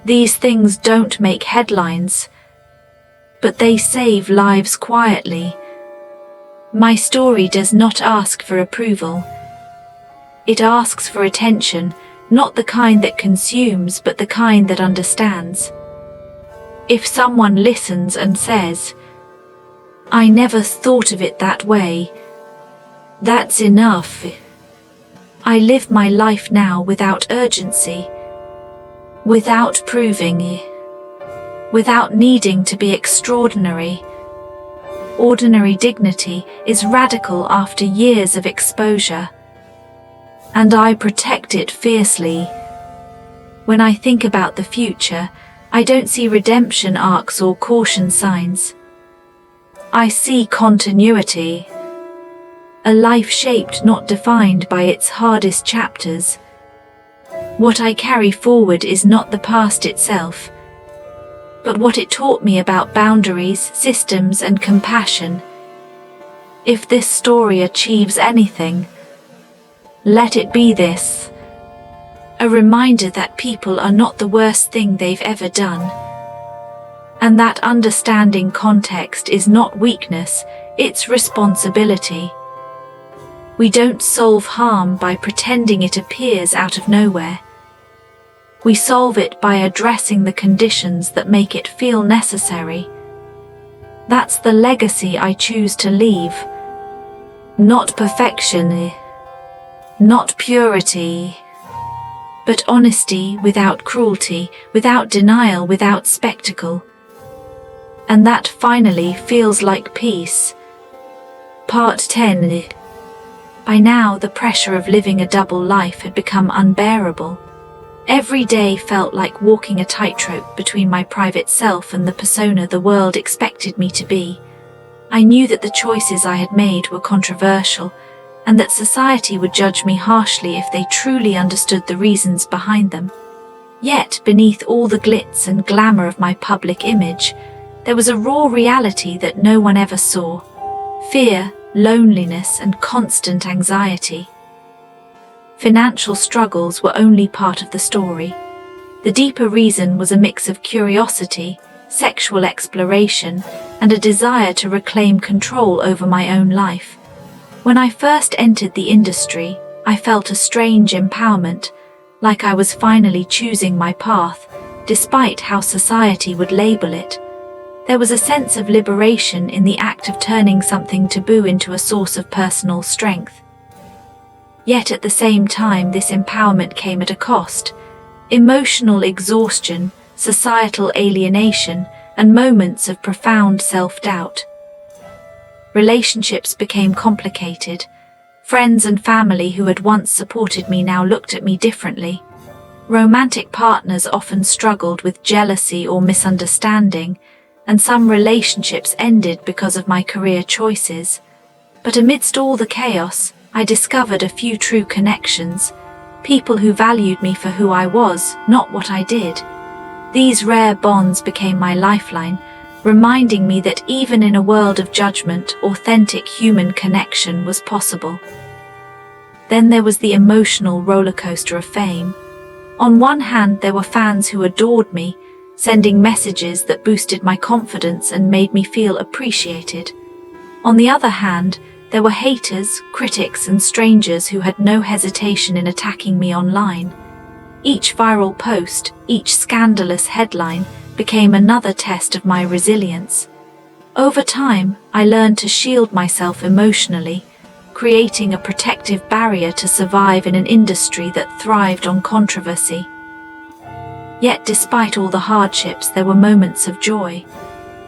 These things don't make headlines, but they save lives quietly. My story does not ask for approval. It asks for attention, not the kind that consumes, but the kind that understands. If someone listens and says, "I never thought of it that way," that's enough. I live my life now without urgency, without proving, without needing to be extraordinary. ordinary dignity is radical after years of exposure. And I protect it fiercely. When I think about the future, I don't see redemption arcs or caution signs. I see continuity. A life shaped, not defined by its hardest chapters. What I carry forward is not the past itself, but what it taught me about boundaries, systems, and compassion. If this story achieves anything, let it be this: a reminder that people are not the worst thing they've ever done, and that understanding context is not weakness, it's responsibility. We don't solve harm by pretending it appears out of nowhere. We solve it by addressing the conditions that make it feel necessary. That's the legacy I choose to leave. Not perfection, not purity, but honesty without cruelty, without denial, without spectacle. And that finally feels like peace. Part 10. By now, the pressure of living a double life had become unbearable. Every day felt like walking a tightrope between my private self and the persona the world expected me to be. I knew that the choices I had made were controversial, and that society would judge me harshly if they truly understood the reasons behind them. Yet, beneath all the glitz and glamour of my public image, there was a raw reality that no one ever saw: fear, loneliness, and constant anxiety. Financial struggles were only part of the story. The deeper reason was a mix of curiosity, sexual exploration, and a desire to reclaim control over my own life. When I first entered the industry, I felt a strange empowerment, like I was finally choosing my path, despite how society would label it. There was a sense of liberation in the act of turning something taboo into a source of personal strength. Yet at the same time, this empowerment came at a cost: emotional exhaustion, societal alienation, and moments of profound self-doubt. Relationships became complicated. Friends and family who had once supported me now looked at me differently. Romantic partners often struggled with jealousy or misunderstanding, and some relationships ended because of my career choices. But amidst all the chaos, I discovered a few true connections, people who valued me for who I was, not what I did. These rare bonds became my lifeline, reminding me that even in a world of judgment, authentic human connection was possible. Then there was the emotional rollercoaster of fame. On one hand, there were fans who adored me, sending messages that boosted my confidence and made me feel appreciated. On the other hand, there were haters, critics, and strangers who had no hesitation in attacking me online. Each viral post, each scandalous headline, became another test of my resilience. Over time, I learned to shield myself emotionally, creating a protective barrier to survive in an industry that thrived on controversy. Yet despite all the hardships, there were moments of joy.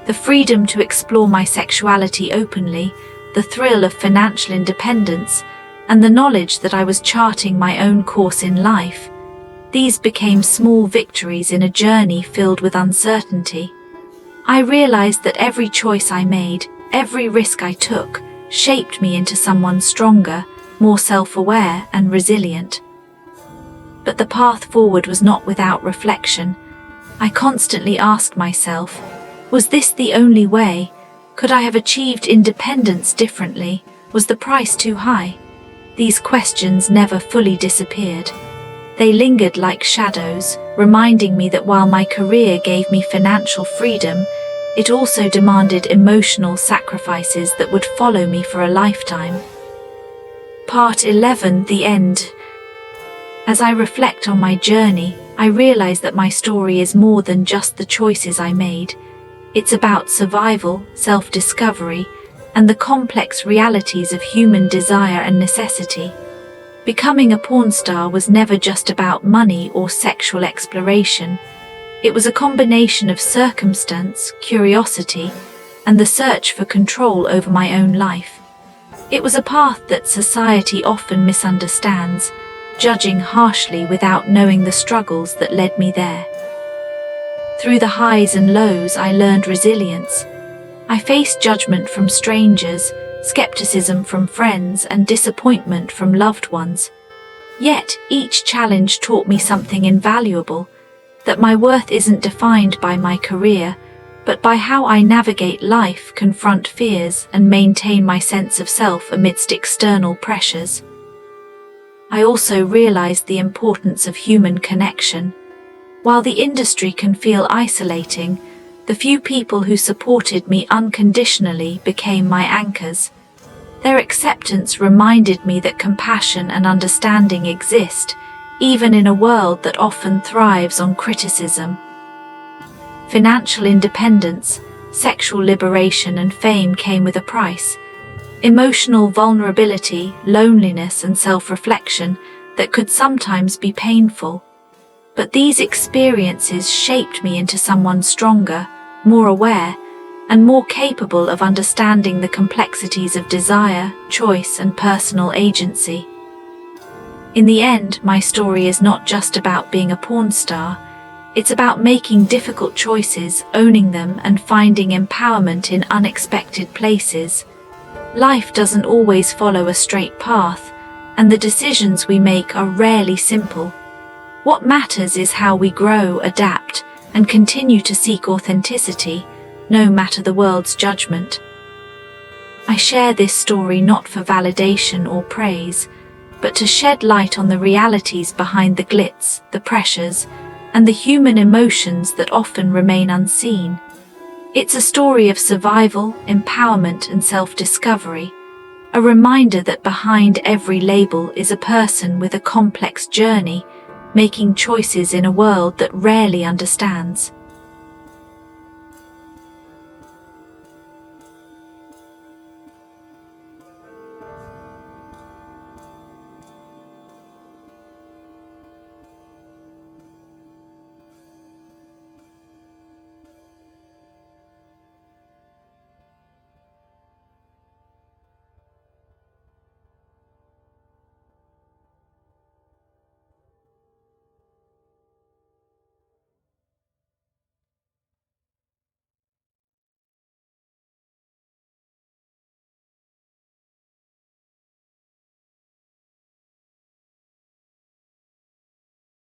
The freedom to explore my sexuality openly, the thrill of financial independence, and the knowledge that I was charting my own course in life. These became small victories in a journey filled with uncertainty. I realized that every choice I made, every risk I took, shaped me into someone stronger, more self-aware, and resilient. But the path forward was not without reflection. I constantly asked myself, was this the only way? Could I have achieved independence differently? Was the price too high? These questions never fully disappeared. They lingered like shadows, reminding me that while my career gave me financial freedom, it also demanded emotional sacrifices that would follow me for a lifetime. Part 11: The End. As I reflect on my journey, I realize that my story is more than just the choices I made. It's about survival, self-discovery, and the complex realities of human desire and necessity. Becoming a porn star was never just about money or sexual exploration. It was a combination of circumstance, curiosity, and the search for control over my own life. It was a path that society often misunderstands, judging harshly without knowing the struggles that led me there. Through the highs and lows, I learned resilience. I faced judgment from strangers, skepticism from friends, and disappointment from loved ones. Yet, each challenge taught me something invaluable, that my worth isn't defined by my career, but by how I navigate life, confront fears, and maintain my sense of self amidst external pressures. I also realized the importance of human connection. While the industry can feel isolating, the few people who supported me unconditionally became my anchors. Their acceptance reminded me that compassion and understanding exist, even in a world that often thrives on criticism. Financial independence, sexual liberation, and fame came with a price. Emotional vulnerability, loneliness, and self-reflection that could sometimes be painful. But these experiences shaped me into someone stronger, more aware, and more capable of understanding the complexities of desire, choice, and personal agency. In the end, my story is not just about being a porn star. It's about making difficult choices, owning them, and finding empowerment in unexpected places. Life doesn't always follow a straight path, and the decisions we make are rarely simple. What matters is how we grow, adapt, and continue to seek authenticity, no matter the world's judgment. I share this story not for validation or praise, but to shed light on the realities behind the glitz, the pressures, and the human emotions that often remain unseen. It's a story of survival, empowerment, and self-discovery, a reminder that behind every label is a person with a complex journey, making choices in a world that rarely understands.